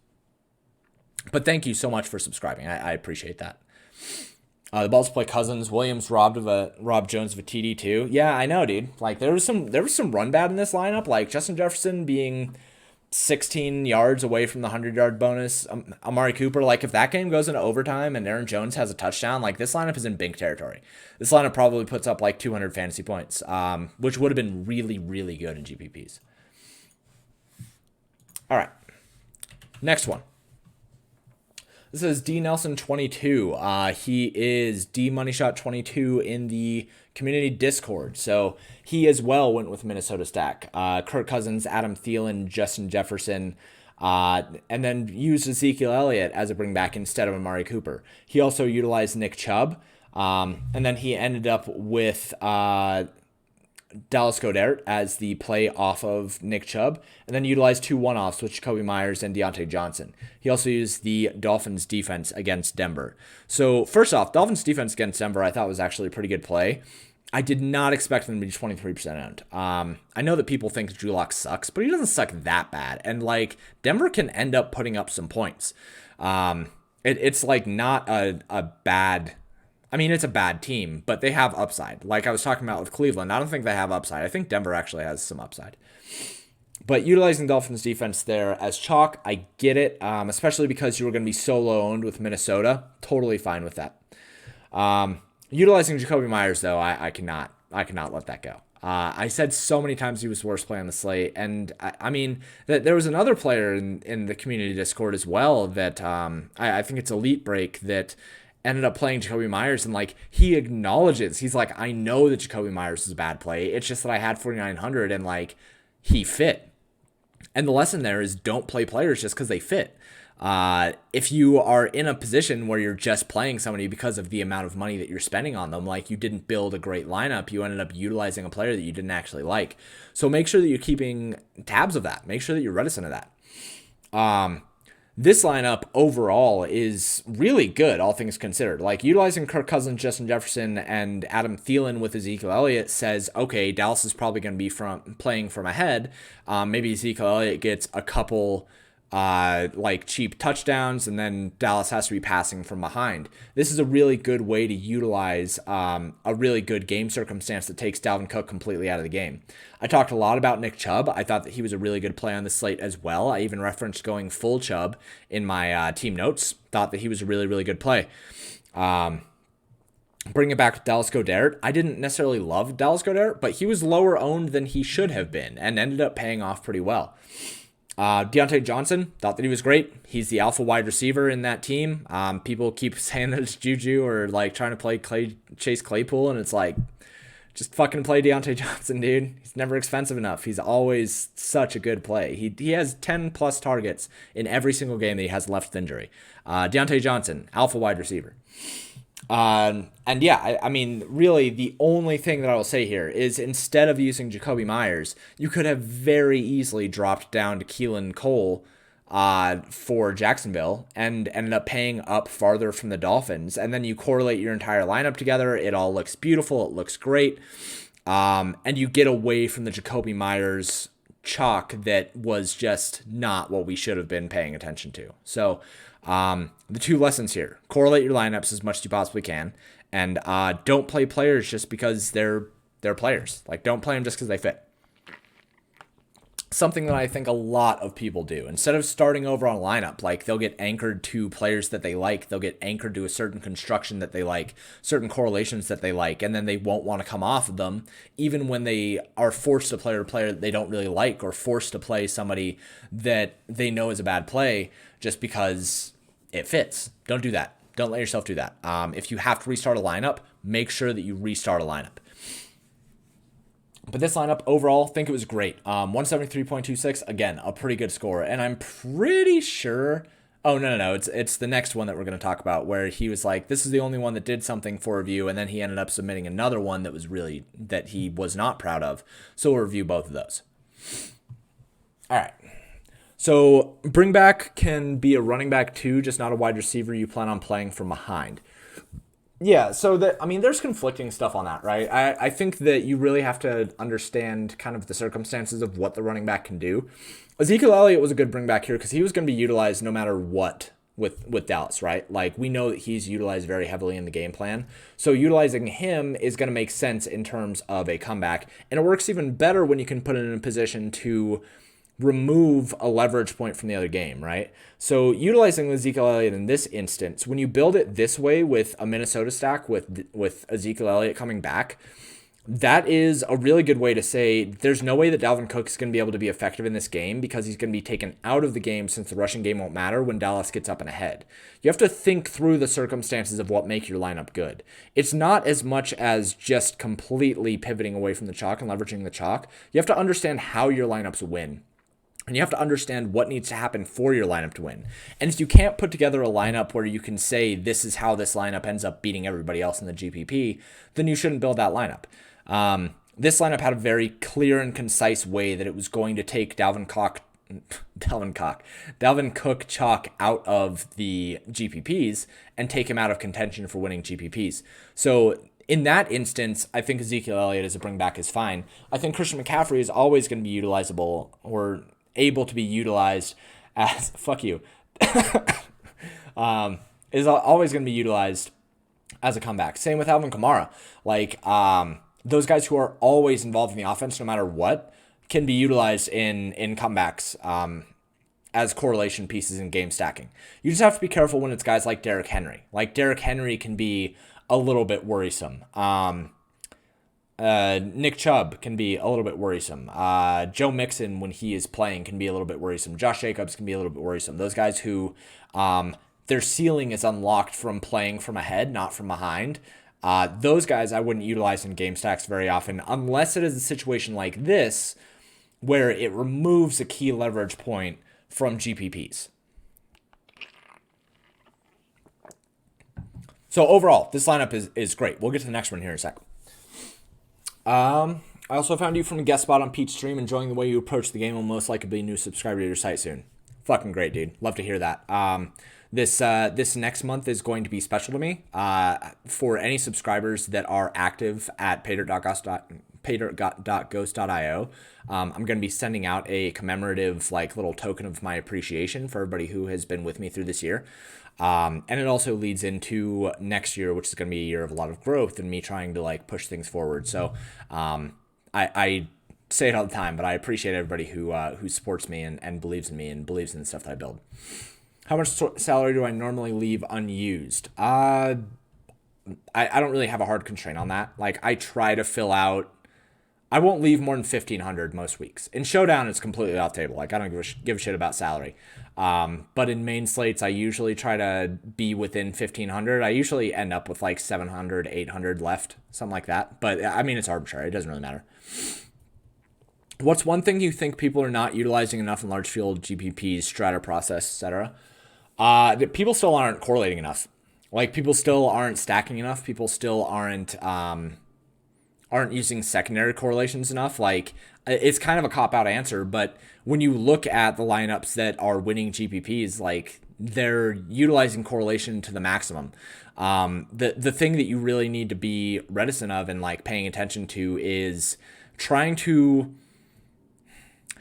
But thank you so much for subscribing. I appreciate that. The balls play Cousins. Williams robbed Jones of a TD too. Yeah, I know, dude. Like there was some run bad in this lineup. Like Justin Jefferson being 16 yards away from the 100-yard bonus. Amari Cooper, like if that game goes into overtime and Aaron Jones has a touchdown, like this lineup is in bink territory. This lineup probably puts up like 200 fantasy points, which would have been really, really good in GPPs. All right, next one. This is D Nelson 22. He is D Money Shot 22 in the community Discord. So he as well went with Minnesota stack. Kirk Cousins, Adam Thielen, Justin Jefferson, and then used Ezekiel Elliott as a bring back instead of Amari Cooper. He also utilized Nick Chubb. And then he ended up with Dallas Goedert as the play off of Nick Chubb, and then utilized two one-offs with Jacoby Myers and Deontay Johnson. He also used the Dolphins defense against Denver. So first off, Dolphins defense against Denver I thought was actually a pretty good play. I did not expect them to be 23% owned. I know that people think Drew Lock sucks, but he doesn't suck that bad. And like Denver can end up putting up some points. It's like not a bad. I mean, it's a bad team, but they have upside. Like I was talking about with Cleveland, I don't think they have upside. I think Denver actually has some upside. But utilizing Dolphins defense there as chalk, I get it, especially because you were going to be solo owned with Minnesota. Totally fine with that. Utilizing Jacoby Myers, though, I cannot let that go. I said so many times he was the worst play on the slate, and I mean that there was another player in the community Discord as well that I think it's Elite Break that ended up playing Jacoby Myers, and like he acknowledges, he's like, I know that Jacoby Myers is a bad play. It's just that I had 4,900 and like he fit. And the lesson there is don't play players just because they fit. If you are in a position where you're just playing somebody because of the amount of money that you're spending on them, like you didn't build a great lineup, you ended up utilizing a player that you didn't actually like. So make sure that you're keeping tabs of that. Make sure that you're reticent of that. This lineup overall is really good, all things considered. Like utilizing Kirk Cousins, Justin Jefferson, and Adam Thielen with Ezekiel Elliott says, okay, Dallas is probably going to be playing from ahead. Maybe Ezekiel Elliott gets a couple like cheap touchdowns, and then Dallas has to be passing from behind. This is a really good way to utilize a really good game circumstance that takes Dalvin Cook completely out of the game. I talked a lot about Nick Chubb. I thought that he was a really good play on the slate as well. I even referenced going full Chubb in my team notes. Thought that he was a really, really good play. Bring it back to Dallas Goedert. I didn't necessarily love Dallas Goedert, but he was lower owned than he should have been and ended up paying off pretty well. Deontay Johnson, thought that he was great. He's the alpha wide receiver in that team. People keep saying that it's Juju or like trying to play Chase Claypool, and it's like, just fucking play Deontay Johnson, dude. He's never expensive enough. He's always such a good play. He has 10 plus targets in every single game that he has left with injury. Deontay Johnson, alpha wide receiver. And yeah, I mean, really the only thing that I will say here is instead of using Jacoby Myers, you could have very easily dropped down to Keelan Cole for Jacksonville and ended up paying up farther from the Dolphins. And then you correlate your entire lineup together. It all looks beautiful. It looks great. And you get away from the Jacoby Myers chalk that was just not what we should have been paying attention to. So the two lessons here: correlate your lineups as much as you possibly can, and don't play players just because they're players. Like, don't play them just because they fit. Something that I think a lot of people do. Instead of starting over on a lineup, like they'll get anchored to players that they like, they'll get anchored to a certain construction that they like, certain correlations that they like, and then they won't want to come off of them, even when they are forced to play a player that they don't really like, or forced to play somebody that they know is a bad play just because it fits. Don't do that. Don't let yourself do that. If you have to restart a lineup, make sure that you restart a lineup. But this lineup overall, I think it was great. 173.26, again, a pretty good score. And I'm pretty sure, oh, no, it's the next one that we're going to talk about, where he was like, this is the only one that did something for review, and then he ended up submitting another one that he was not proud of. So we'll review both of those. All right. So bring back can be a running back too, just not a wide receiver you plan on playing from behind. Yeah, so there's conflicting stuff on that, right? I think that you really have to understand kind of the circumstances of what the running back can do. Ezekiel Elliott was a good bring back here because he was going to be utilized no matter what with Dallas, right? Like, we know that he's utilized very heavily in the game plan. So utilizing him is going to make sense in terms of a comeback. And it works even better when you can put it in a position to remove a leverage point from the other game, right? So utilizing Ezekiel Elliott in this instance, when you build it this way with a Minnesota stack with Ezekiel Elliott coming back, that is a really good way to say there's no way that Dalvin Cook is going to be able to be effective in this game because he's going to be taken out of the game since the rushing game won't matter when Dallas gets up and ahead. You have to think through the circumstances of what make your lineup good. It's not as much as just completely pivoting away from the chalk and leveraging the chalk. You have to understand how your lineups win. And you have to understand what needs to happen for your lineup to win. And if you can't put together a lineup where you can say this is how this lineup ends up beating everybody else in the GPP, then you shouldn't build that lineup. This lineup had a very clear and concise way that it was going to take Dalvin Cook chalk out of the GPPs and take him out of contention for winning GPPs. So in that instance, I think Ezekiel Elliott as a bring back is fine. I think Christian McCaffrey is always going to be utilizable or able to be utilized as is always going to be utilized as a comeback. Same with Alvin Kamara. Like, those guys who are always involved in the offense no matter what can be utilized in comebacks as correlation pieces in game stacking. You just have to be careful when it's guys like Derrick Henry. Like, Derrick Henry can be a little bit worrisome. Nick Chubb can be a little bit worrisome. Joe Mixon, when he is playing, can be a little bit worrisome. Josh Jacobs can be a little bit worrisome. Those guys who their ceiling is unlocked from playing from ahead, not from behind. Those guys I wouldn't utilize in game stacks very often unless it is a situation like this where it removes a key leverage point from GPPs. So overall, this lineup is great. We'll get to the next one here in a sec. I also found you from a guest spot on Pete's stream, enjoying the way you approach the game. Will most likely be a new subscriber to your site soon. Fucking great, dude. Love to hear that. This next month is going to be special to me. For any subscribers that are active at pay.ghost.io. I'm going to be sending out a commemorative like little token of my appreciation for everybody who has been with me through this year. And it also leads into next year, which is going to be a year of a lot of growth and me trying to like push things forward. So I say it all the time, but I appreciate everybody who supports me and believes in me and believes in the stuff that I build. How much salary do I normally leave unused? I don't really have a hard constraint on that. Like I try to fill out. I won't leave more than 1,500 most weeks. In Showdown, it's completely off table. Like I don't give a shit about salary. But in main slates, I usually try to be within 1,500. I usually end up with like 700, 800 left, something like that. But I mean, it's arbitrary. It doesn't really matter. What's one thing you think people are not utilizing enough in large field GPPs, strata process, etc.? That people still aren't correlating enough. Like people still aren't stacking enough. People still aren't using secondary correlations enough. Like it's kind of a cop-out answer, but when you look at the lineups that are winning GPPs, like they're utilizing correlation to the maximum. The thing that you really need to be reticent of and like paying attention to is trying to,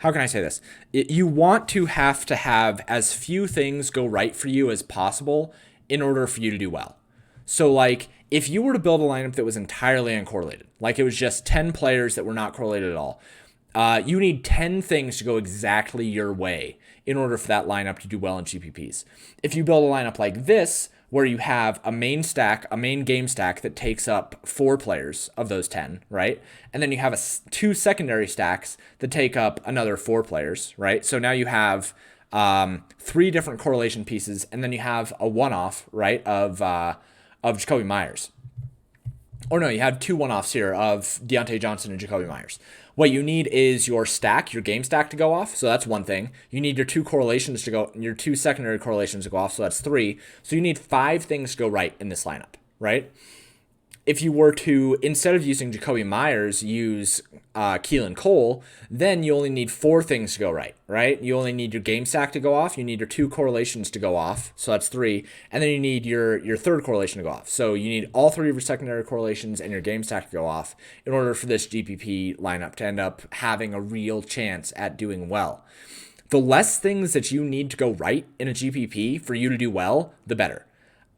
how can I say this? You want to have as few things go right for you as possible in order for you to do well. So like if you were to build a lineup that was entirely uncorrelated, like it was just 10 players that were not correlated at all, you need 10 things to go exactly your way in order for that lineup to do well in GPPs. If you build a lineup like this, where you have a main game stack that takes up 4 players of those 10, right? And then you have 2 secondary stacks that take up another 4 players, right? So now you have 3 different correlation pieces, and then you have a one-off, right, of Jacoby Myers. Or no, you have 2 one-offs here of Deontay Johnson and Jacoby Myers. What you need is your game stack to go off. So that's one thing. You need your 2 secondary correlations to go off. So that's 3. So you need 5 things to go right in this lineup, right? If you were to, instead of using Jacoby Myers, use Keelan Cole, then you only need 4 things to go right, right? You only need your game stack to go off. You need your 2 correlations to go off. So that's 3. And then you need your third correlation to go off. So you need all 3 of your secondary correlations and your game stack to go off in order for this GPP lineup to end up having a real chance at doing well. The less things that you need to go right in a GPP for you to do well, the better.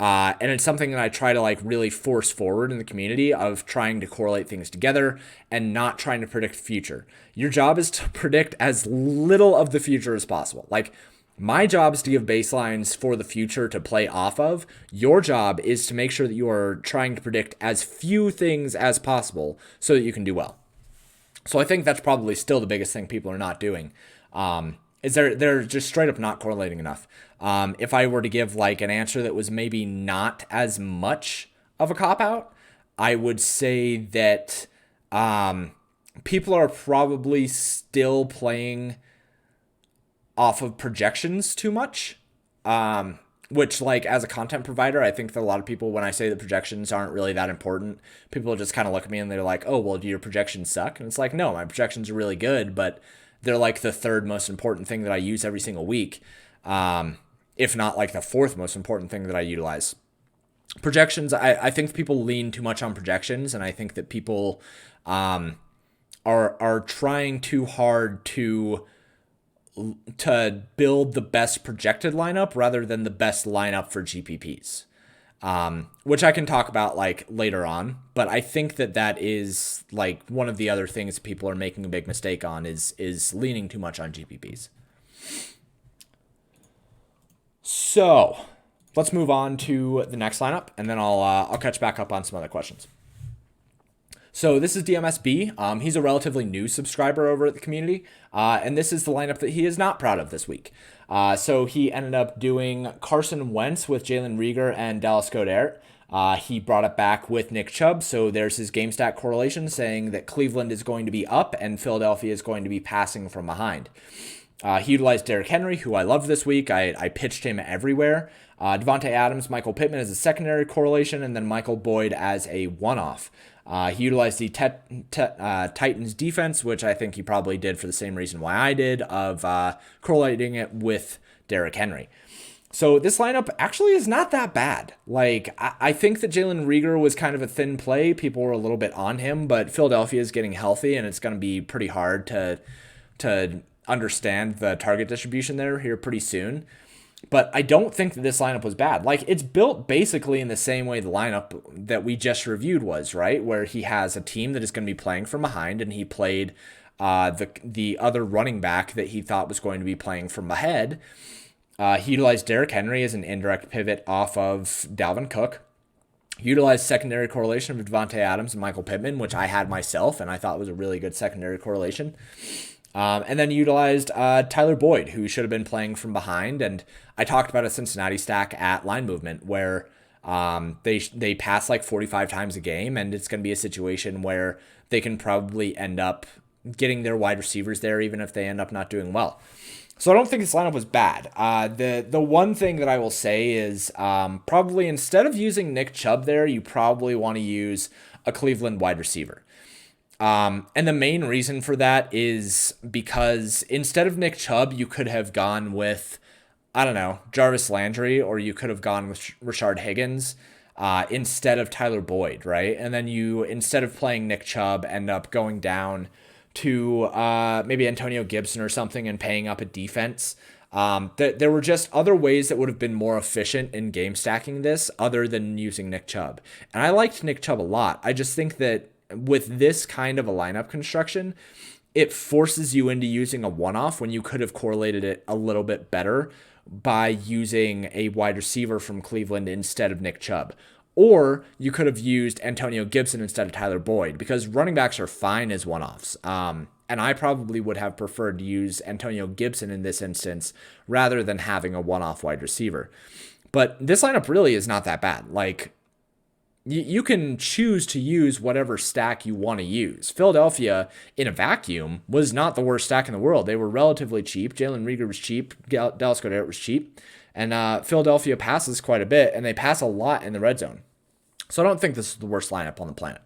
And it's something that I try to like really force forward in the community of trying to correlate things together and not trying to predict the future. Your job is to predict as little of the future as possible. Like my job is to give baselines for the future to play off of. Your job is to make sure that you are trying to predict as few things as possible so that you can do well. So I think that's probably still the biggest thing people are not doing. Is they're just straight up not correlating enough. If I were to give like an answer that was maybe not as much of a cop-out, I would say that people are probably still playing off of projections too much, which like as a content provider, I think that a lot of people, when I say that projections aren't really that important, people just kind of look at me and they're like, oh, well, do your projections suck? And it's like, no, my projections are really good, but they're like the 3rd most important thing that I use every single week, if not like the 4th most important thing that I utilize. Projections, I think people lean too much on projections, and I think that people are trying too hard to build the best projected lineup rather than the best lineup for GPPs. Which I can talk about like later on, but I think that is like one of the other things people are making a big mistake on is leaning too much on GPPs. So let's move on to the next lineup, and then I'll catch back up on some other questions. So this is DMSB. He's a relatively new subscriber over at the community, and this is the lineup that he is not proud of this week. So he ended up doing Carson Wentz with Jalen Reagor and Dallas Goedert. He brought it back with Nick Chubb, so there's his game stack correlation saying that Cleveland is going to be up and Philadelphia is going to be passing from behind. He utilized Derrick Henry, who I loved this week. I pitched him everywhere. Devontae Adams, Michael Pittman as a secondary correlation, and then Michael Boyd as a one-off. He utilized the Titans defense, which I think he probably did for the same reason why I did, of correlating it with Derrick Henry. So this lineup actually is not that bad. Like I think that Jalen Reagor was kind of a thin play. People were a little bit on him, but Philadelphia is getting healthy, and it's going to be pretty hard to understand the target distribution there here pretty soon. But I don't think that this lineup was bad. Like it's built basically in the same way the lineup that we just reviewed was, right? Where he has a team that is going to be playing from behind, and he played the other running back that he thought was going to be playing from ahead. He utilized Derrick Henry as an indirect pivot off of Dalvin Cook. He utilized secondary correlation of Devontae Adams and Michael Pittman, which I had myself, and I thought was a really good secondary correlation. And then utilized Tyler Boyd, who should have been playing from behind. And I talked about a Cincinnati stack at line movement where they pass like 45 times a game, and it's going to be a situation where they can probably end up getting their wide receivers there, even if they end up not doing well. So I don't think this lineup was bad. The one thing that I will say is probably instead of using Nick Chubb there, you probably want to use a Cleveland wide receiver. And the main reason for that is because instead of Nick Chubb, you could have gone with, I don't know, Jarvis Landry, or you could have gone with Rashard Higgins instead of Tyler Boyd, right? And then you, instead of playing Nick Chubb, end up going down to maybe Antonio Gibson or something and paying up a defense. There were just other ways that would have been more efficient in game stacking this other than using Nick Chubb. And I liked Nick Chubb a lot. I just think that with this kind of a lineup construction, it forces you into using a one-off when you could have correlated it a little bit better by using a wide receiver from Cleveland instead of Nick Chubb. Or you could have used Antonio Gibson instead of Tyler Boyd, because running backs are fine as one-offs. And I probably would have preferred to use Antonio Gibson in this instance rather than having a one-off wide receiver. But this lineup really is not that bad. Like, you can choose to use whatever stack you want to use. Philadelphia, in a vacuum, was not the worst stack in the world. They were relatively cheap. Jalen Reagor was cheap. Dallas Goedert was cheap. And Philadelphia passes quite a bit, and they pass a lot in the red zone. So I don't think this is the worst lineup on the planet.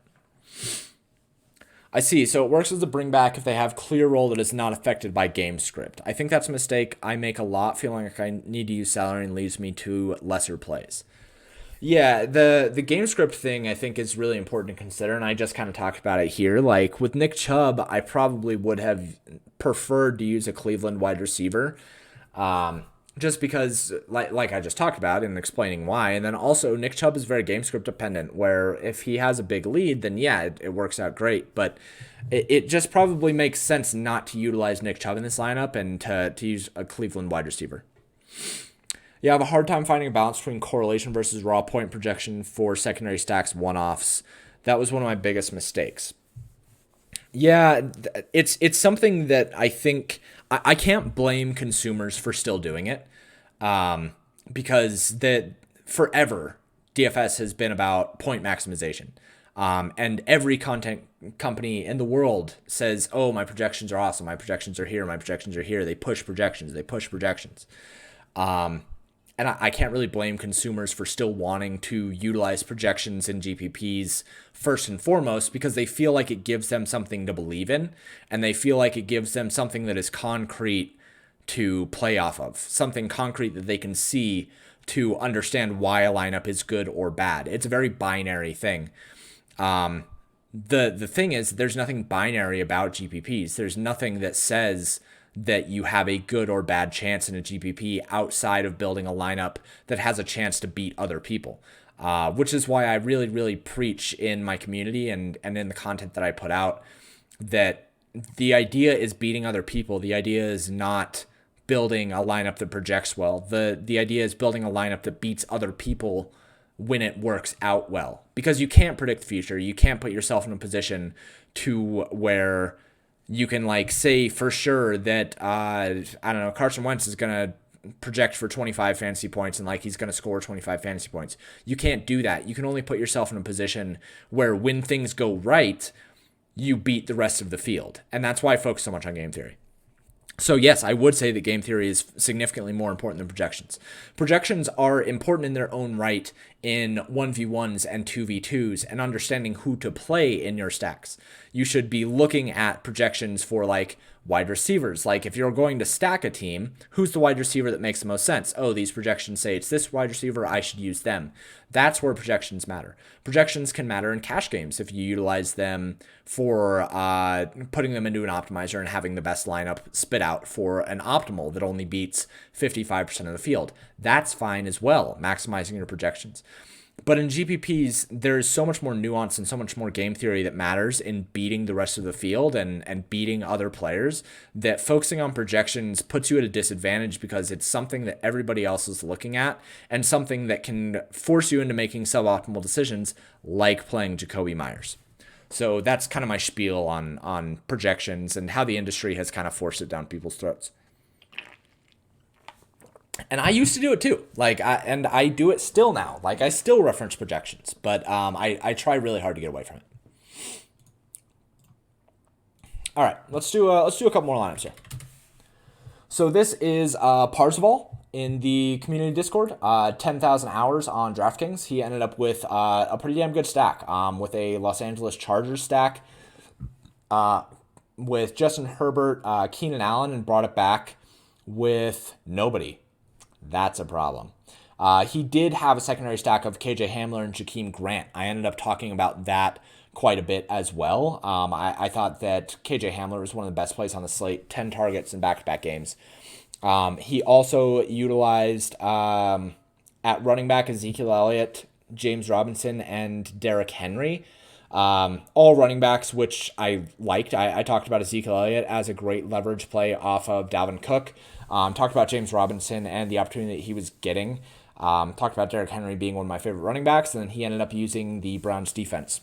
I see. So it works as a bring back if they have clear role that is not affected by game script. I think that's a mistake I make a lot, feeling like I need to use salary and leads me to lesser plays. Yeah, the game script thing I think is really important to consider, and I just kind of talked about it here. Like with Nick Chubb, I probably would have preferred to use a Cleveland wide receiver. Just because, like I just talked about and explaining why. And then also, Nick Chubb is very game script dependent, where if he has a big lead, then yeah, it works out great. But it just probably makes sense not to utilize Nick Chubb in this lineup and to use a Cleveland wide receiver. Yeah, I have a hard time finding a balance between correlation versus raw point projection for secondary stacks one-offs. That was one of my biggest mistakes. Yeah, it's something that I think I can't blame consumers for still doing it, because that forever DFS has been about point maximization, and every content company in the world says, "Oh, my projections are awesome. My projections are here. My projections are here." They push projections. They push projections. And I can't really blame consumers for still wanting to utilize projections in GPPs first and foremost, because they feel like it gives them something to believe in, and they feel like it gives them something that is concrete to play off of, something concrete that they can see to understand why a lineup is good or bad. It's a very binary thing. The thing is, there's nothing binary about GPPs. There's nothing that says that you have a good or bad chance in a GPP outside of building a lineup that has a chance to beat other people, which is why I really, really preach in my community and in the content that I put out that the idea is beating other people. The idea is not building a lineup that projects well. The idea is building a lineup that beats other people when it works out well, because you can't predict the future. You can't put yourself in a position to where you can like say for sure that I don't know, Carson Wentz is gonna project for 25 fantasy points and like he's gonna score 25 fantasy points. You can't do that. You can only put yourself in a position where when things go right, you beat the rest of the field. And that's why I focus so much on game theory. So yes, I would say that game theory is significantly more important than projections. Projections are important in their own right in 1v1s and 2v2s and understanding who to play in your stacks. You should be looking at projections for like wide receivers. Like if you're going to stack a team, who's the wide receiver that makes the most sense? Oh, these projections say it's this wide receiver, I should use them. That's where projections matter. Projections can matter in cash games if you utilize them for putting them into an optimizer and having the best lineup spit out for an optimal that only beats 55% of the field. That's fine as well, maximizing your projections. But in GPPs, there's so much more nuance and so much more game theory that matters in beating the rest of the field and beating other players, that focusing on projections puts you at a disadvantage because it's something that everybody else is looking at and something that can force you into making suboptimal decisions like playing Jacoby Myers. So that's kind of my spiel on projections and how the industry has kind of forced it down people's throats. And I used to do it too. I do it still now. Like I still reference projections, but I try really hard to get away from it. All right, let's do a couple more lineups here. So this is Parzival in the community Discord. 10,000 hours on DraftKings. He ended up with a pretty damn good stack. With a Los Angeles Chargers stack. With Justin Herbert, Keenan Allen, and brought it back with nobody. That's a problem. He did have a secondary stack of KJ Hamler and Jakeem Grant. I ended up talking about that quite a bit as well. I thought that KJ Hamler was one of the best plays on the slate, 10 targets in back-to-back games. He also utilized at running back Ezekiel Elliott, James Robinson, and Derrick Henry. All running backs, which I liked. I talked about Ezekiel Elliott as a great leverage play off of Dalvin Cook. Talked about James Robinson and the opportunity that he was getting. Talked about Derrick Henry being one of my favorite running backs, and then he ended up using the Browns defense.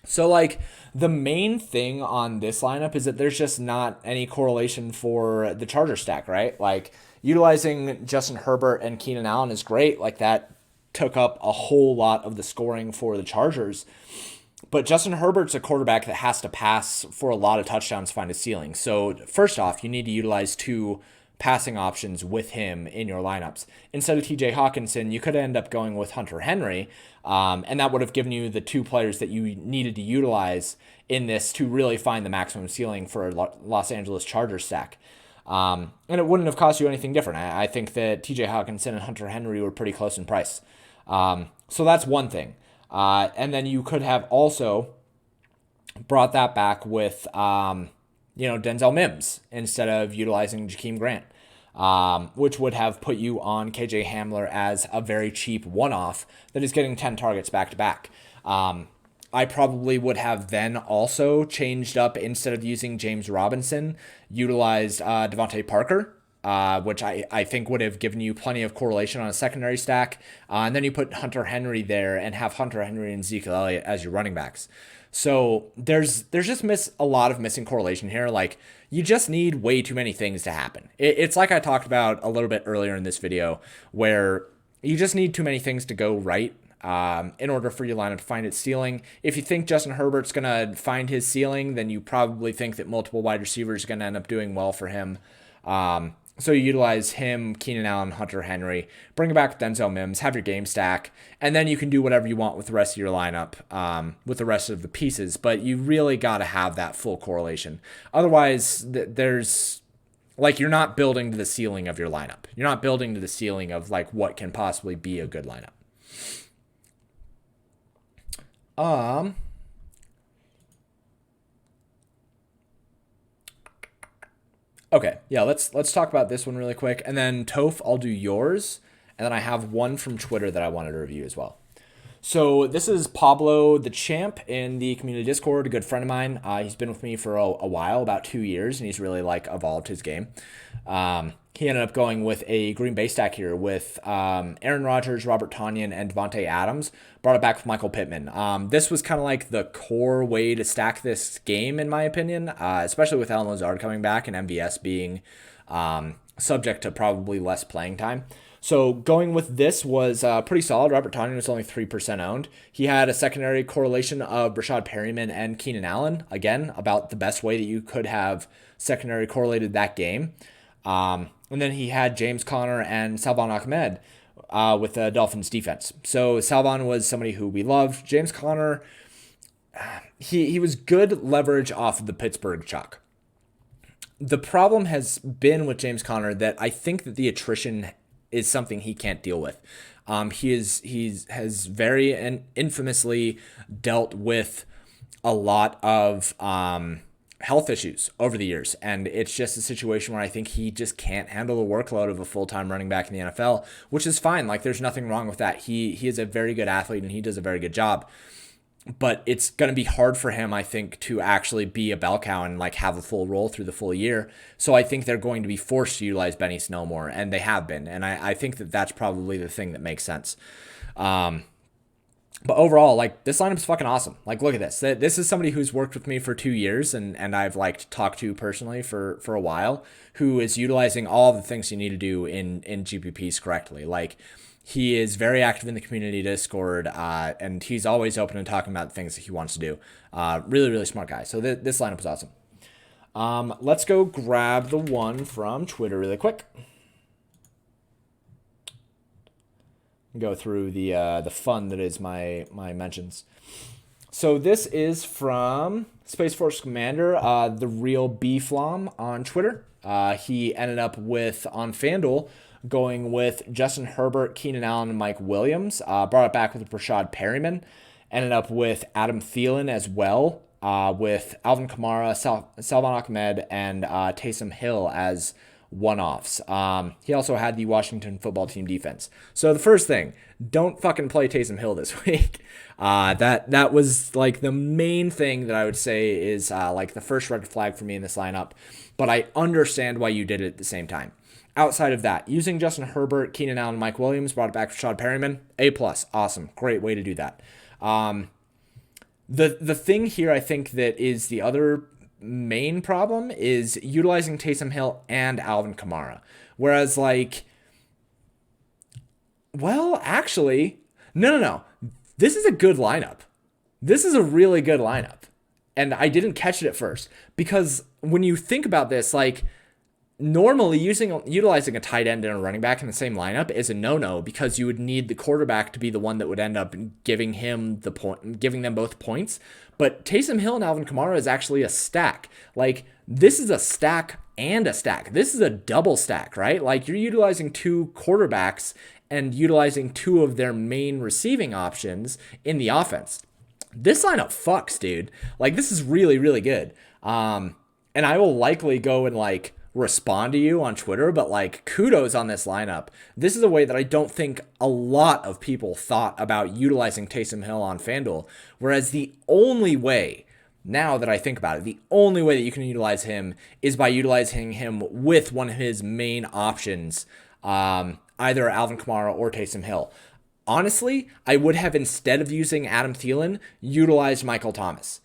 So, like, the main thing on this lineup is that there's just not any correlation for the Charger stack, right? Like, utilizing Justin Herbert and Keenan Allen is great. Like, that took up a whole lot of the scoring for the Chargers. But Justin Herbert's a quarterback that has to pass for a lot of touchdowns to find a ceiling. So, first off, you need to utilize two passing options with him in your lineups. Instead of TJ Hawkinson, you could end up going with Hunter Henry, and that would have given you the two players that you needed to utilize in this to really find the maximum ceiling for a Los Angeles Chargers stack. And it wouldn't have cost you anything different. I think that TJ Hawkinson and Hunter Henry were pretty close in price. So that's one thing. And then you could have also brought that back with Denzel Mims instead of utilizing Jakeem Grant, which would have put you on KJ Hamler as a very cheap one-off that is getting 10 targets back-to-back. I probably would have then also changed up, instead of using James Robinson, utilized Devontae Parker, which I think would have given you plenty of correlation on a secondary stack. And then you put Hunter Henry there and have Hunter Henry and Ezekiel Elliott as your running backs. So there's just a lot of missing correlation here. Like, you just need way too many things to happen. It's like I talked about a little bit earlier in this video, where you just need too many things to go right in order for your lineup to find its ceiling. If you think Justin Herbert's going to find his ceiling, then you probably think that multiple wide receivers are going to end up doing well for him. So you utilize him, Keenan Allen, Hunter Henry, bring back Denzel Mims, have your game stack, and then you can do whatever you want with the rest of your lineup, with the rest of the pieces. But you really got to have that full correlation. Otherwise, you're not building to the ceiling of your lineup. You're not building to the ceiling of like what can possibly be a good lineup. Okay, yeah, let's talk about this one really quick, and then Toph, I'll do yours, and then I have one from Twitter that I wanted to review as well. So this is Pablo the Champ in the community Discord, a good friend of mine. He's been with me for a while, about 2 years, and he's really evolved his game. He ended up going with a Green Bay stack here with Aaron Rodgers, Robert Tonyan, and Devontae Adams. Brought it back with Michael Pittman. This was kind of like the core way to stack this game, in my opinion, especially with Allen Lazard coming back and MVS being subject to probably less playing time. So going with this was pretty solid. Robert Tonyan was only 3% owned. He had a secondary correlation of Rashad Perryman and Keenan Allen. Again, about the best way that you could have secondary correlated that game. And then he had James Conner and Salvon Ahmed, with the Dolphins defense. So Salvon was somebody who we loved. James Conner, he was good leverage off of the Pittsburgh chalk. The problem has been with James Conner that I think that the attrition is something he can't deal with. He has very and infamously dealt with a lot of health issues over the years, and it's just a situation where I think he just can't handle the workload of a full-time running back in the NFL, which is fine. Like, there's nothing wrong with that. He is a very good athlete and he does a very good job. But it's going to be hard for him, I think, to actually be a bell cow and like have a full role through the full year. So I think they're going to be forced to utilize Benny Snell more, and they have been. And I think that that's probably the thing that makes sense. But overall, like, this lineup's fucking awesome. Like, look at this. This is somebody who's worked with me for 2 years and I've like talked to personally for a while, who is utilizing all the things you need to do in GPPs correctly. Like, he is very active in the community Discord, and he's always open and talking about the things that he wants to do. Really, really smart guy. So this lineup is awesome. Let's go grab the one from Twitter really quick. Go through the fun that is my mentions. So this is from Space Force Commander, the real B-Flom on Twitter. He ended up with, on FanDuel, going with Justin Herbert, Keenan Allen, and Mike Williams. Brought it back with Rashad Perryman. Ended up with Adam Thielen as well, with Alvin Kamara, Salvon Ahmed, and Taysom Hill as one-offs. He also had the Washington football team defense. So the first thing, don't fucking play Taysom Hill this week. That was like the main thing that I would say is like the first red flag for me in this lineup. But I understand why you did it at the same time. Outside of that, using Justin Herbert, Keenan Allen, Mike Williams, brought it back for Rashad Perryman. A+, awesome, great way to do that. The thing here, I think, that is the other main problem is utilizing Taysom Hill and Alvin Kamara. Whereas, like, well, actually, no. This is a good lineup. This is a really good lineup. And I didn't catch it at first. Because when you think about this, like, normally utilizing a tight end and a running back in the same lineup is a no-no, because you would need the quarterback to be the one that would end up giving them both points. But Taysom Hill and Alvin Kamara is actually a stack. Like, this is a stack and a stack. This is a double stack, right? Like, you're utilizing two quarterbacks and utilizing two of their main receiving options in the offense. This lineup fucks, dude. Like, this is really, really good. And I will likely go and like respond to you on Twitter, but like, kudos on this lineup. This is a way that I don't think a lot of people thought about utilizing Taysom Hill on FanDuel. Whereas the only way, now that I think about it, the only way that you can utilize him is by utilizing him with one of his main options, either Alvin Kamara or Taysom Hill. Honestly, I would have, instead of using Adam Thielen, utilized Michael Thomas.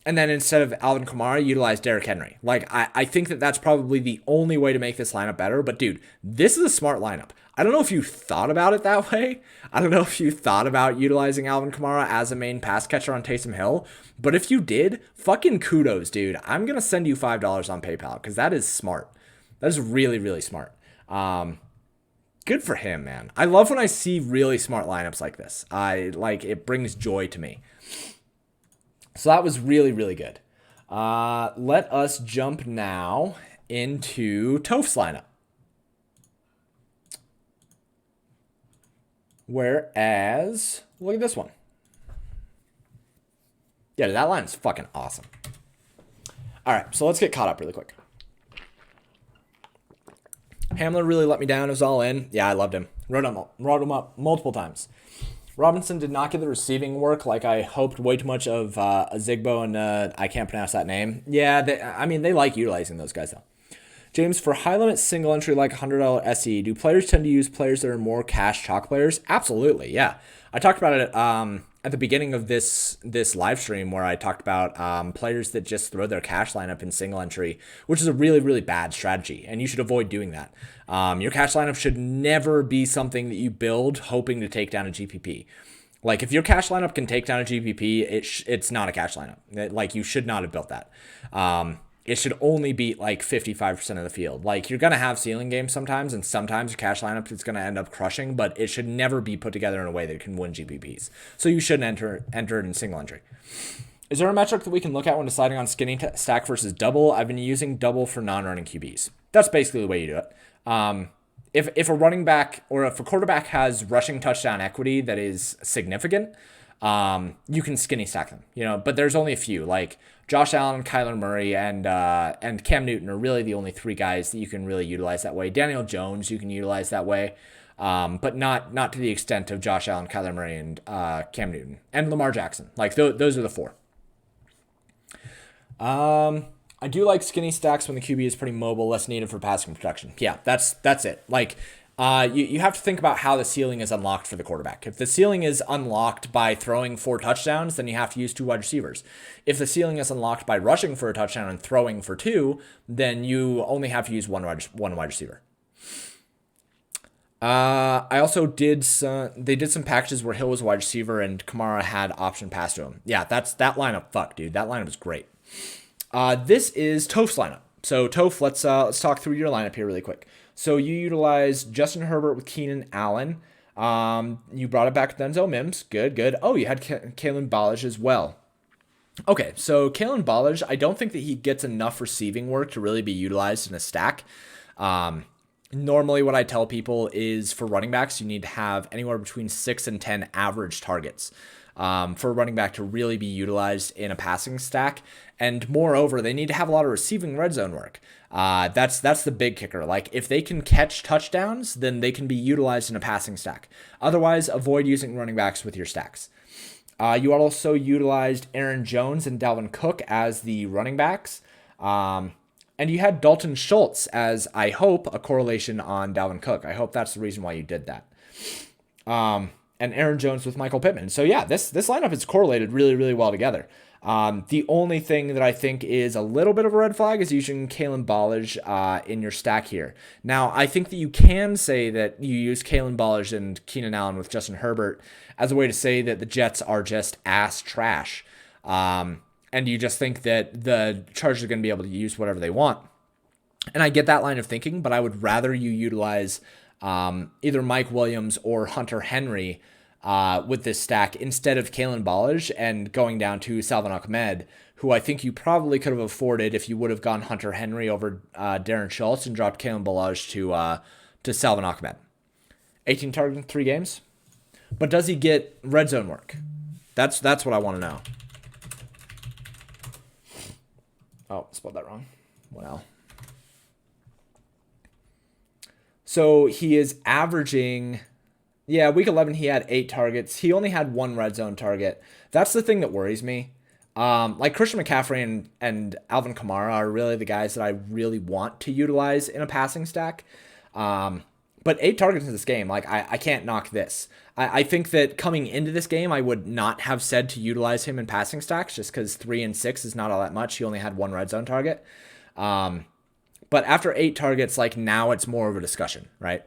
And then instead of Alvin Kamara, utilize Derrick Henry. Like, I think that that's probably the only way to make this lineup better. But, dude, this is a smart lineup. I don't know if you thought about it that way. I don't know if you thought about utilizing Alvin Kamara as a main pass catcher on Taysom Hill. But if you did, fucking kudos, dude. I'm going to send you $5 on PayPal because that is smart. That is really, really smart. Good for him, man. I love when I see really smart lineups like this. It brings joy to me. So that was really, really good. Let us jump now into Toph's lineup. Whereas, look at this one. Yeah, that line is fucking awesome. All right, so let's get caught up really quick. Hamler really let me down. It was all in. Yeah, I loved him. Wrote him up multiple times. Robinson did not get the receiving work like I hoped. Way too much of Zigbo and I can't pronounce that name. Yeah, they like utilizing those guys though. James, for high limit single entry like $100 SE, do players tend to use players that are more cash chalk players? Absolutely, yeah. I talked about it at the beginning of this live stream where I talked about players that just throw their cash lineup in single entry, which is a really, really bad strategy, and you should avoid doing that. Your cash lineup should never be something that you build hoping to take down a GPP. Like, if your cash lineup can take down a GPP, it's not a cash lineup. Like, you should not have built that. it should only beat like 55% of the field. Like, you're going to have ceiling games sometimes, and sometimes your cash lineup is going to end up crushing, but it should never be put together in a way that can win GPPs. So you shouldn't enter it in single entry. Is there a metric that we can look at when deciding on skinny stack versus double? I've been using double for non-running QBs. That's basically the way you do it. If a running back or if a quarterback has rushing touchdown equity that is significant, you can skinny stack them, but there's only a few. Like Josh Allen, Kyler Murray, and Cam Newton are really the only three guys that you can really utilize that way. Daniel Jones you can utilize that way, but not to the extent of Josh Allen, Kyler Murray, and Cam Newton and Lamar Jackson. Like those are the four. I do like skinny stacks when the QB is pretty mobile, less needed for passing protection. Yeah, that's it. Like, you have to think about how the ceiling is unlocked for the quarterback. If the ceiling is unlocked by throwing 4 touchdowns, then you have to use 2 wide receivers. If the ceiling is unlocked by rushing for a touchdown and throwing for 2, then you only have to use one wide receiver. I also did they did some packages where Hill was a wide receiver and Kamara had option pass to him. Yeah, that lineup. Fuck, dude, that lineup is great. This is Toph's lineup. So Toph, let's talk through your lineup here really quick. So you utilize Justin Herbert with Keenan Allen. You brought it back to Denzel Mims. Good. Oh, you had Kalen Ballage as well. Okay, so Kalen Ballage, I don't think that he gets enough receiving work to really be utilized in a stack. Normally what I tell people is for running backs, you need to have anywhere between 6 and 10 average targets for a running back to really be utilized in a passing stack. And moreover, they need to have a lot of receiving red zone work. That's the big kicker. Like, if they can catch touchdowns, then they can be utilized in a passing stack. Otherwise, avoid using running backs with your stacks. You also utilized Aaron Jones and Dalvin Cook as the running backs. And you had Dalton Schultz as, I hope, a correlation on Dalvin Cook. I hope that's the reason why you did that. And Aaron Jones with Michael Pittman. So yeah, this lineup is correlated really, really well together. The only thing that I think is a little bit of a red flag is using Kalen Ballage in your stack here. Now, I think that you can say that you use Kalen Ballage and Keenan Allen with Justin Herbert as a way to say that the Jets are just ass trash. And you just think that the Chargers are going to be able to use whatever they want. And I get that line of thinking, but I would rather you utilize either Mike Williams or Hunter Henry with this stack instead of Kalen Ballage and going down to Salvon Ahmed, who I think you probably could have afforded if you would have gone Hunter Henry over Darren Schultz and dropped Kalen Ballage to Salvon Ahmed. 18 targets in 3 games. But does he get red zone work? That's what I want to know. Oh, spelled that wrong. Well. So he is averaging, week 11 he had 8 targets. He only had 1 red zone target. That's the thing that worries me. Like Christian McCaffrey and Alvin Kamara are really the guys that I really want to utilize in a passing stack. But 8 targets in this game, like I can't knock this. I think that coming into this game, I would not have said to utilize him in passing stacks just because 3 and 6 is not all that much. He only had 1 red zone target. But after 8 targets, like now it's more of a discussion, right?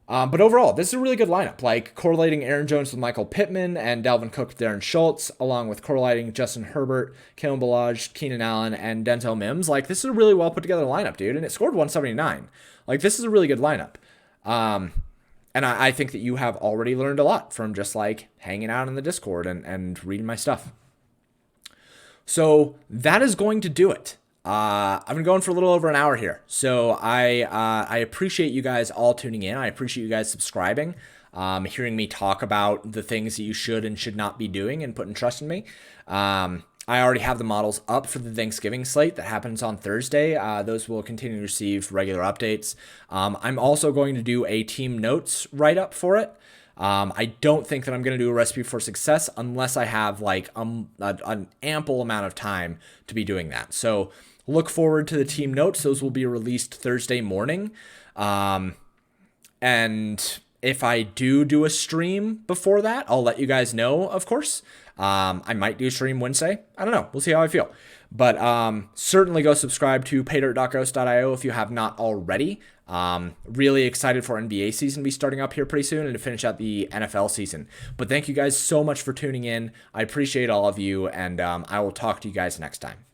But overall, this is a really good lineup. Like correlating Aaron Jones with Michael Pittman and Dalvin Cook with Darren Schultz, along with correlating Justin Herbert, Kalen Ballage, Keenan Allen, and Denzel Mims. Like this is a really well put together lineup, dude. And it scored 179. Like this is a really good lineup. And I think that you have already learned a lot from just like hanging out in the Discord and reading my stuff. So that is going to do it. I've been going for a little over an hour here. So I appreciate you guys all tuning in. I appreciate you guys subscribing, hearing me talk about the things that you should and should not be doing and putting trust in me. I already have the models up for the Thanksgiving slate that happens on Thursday. Those will continue to receive regular updates. I'm also going to do a team notes write-up for it. I don't think that I'm going to do a recipe for success unless I have like an ample amount of time to be doing that. So look forward to the team notes. Those will be released Thursday morning. And if I do a stream before that, I'll let you guys know, of course. I might do a stream Wednesday. I don't know. We'll see how I feel. But certainly go subscribe to paydirt.ghost.io if you have not already. Really excited for NBA season to be starting up here pretty soon and to finish out the NFL season. But thank you guys so much for tuning in. I appreciate all of you, and I will talk to you guys next time.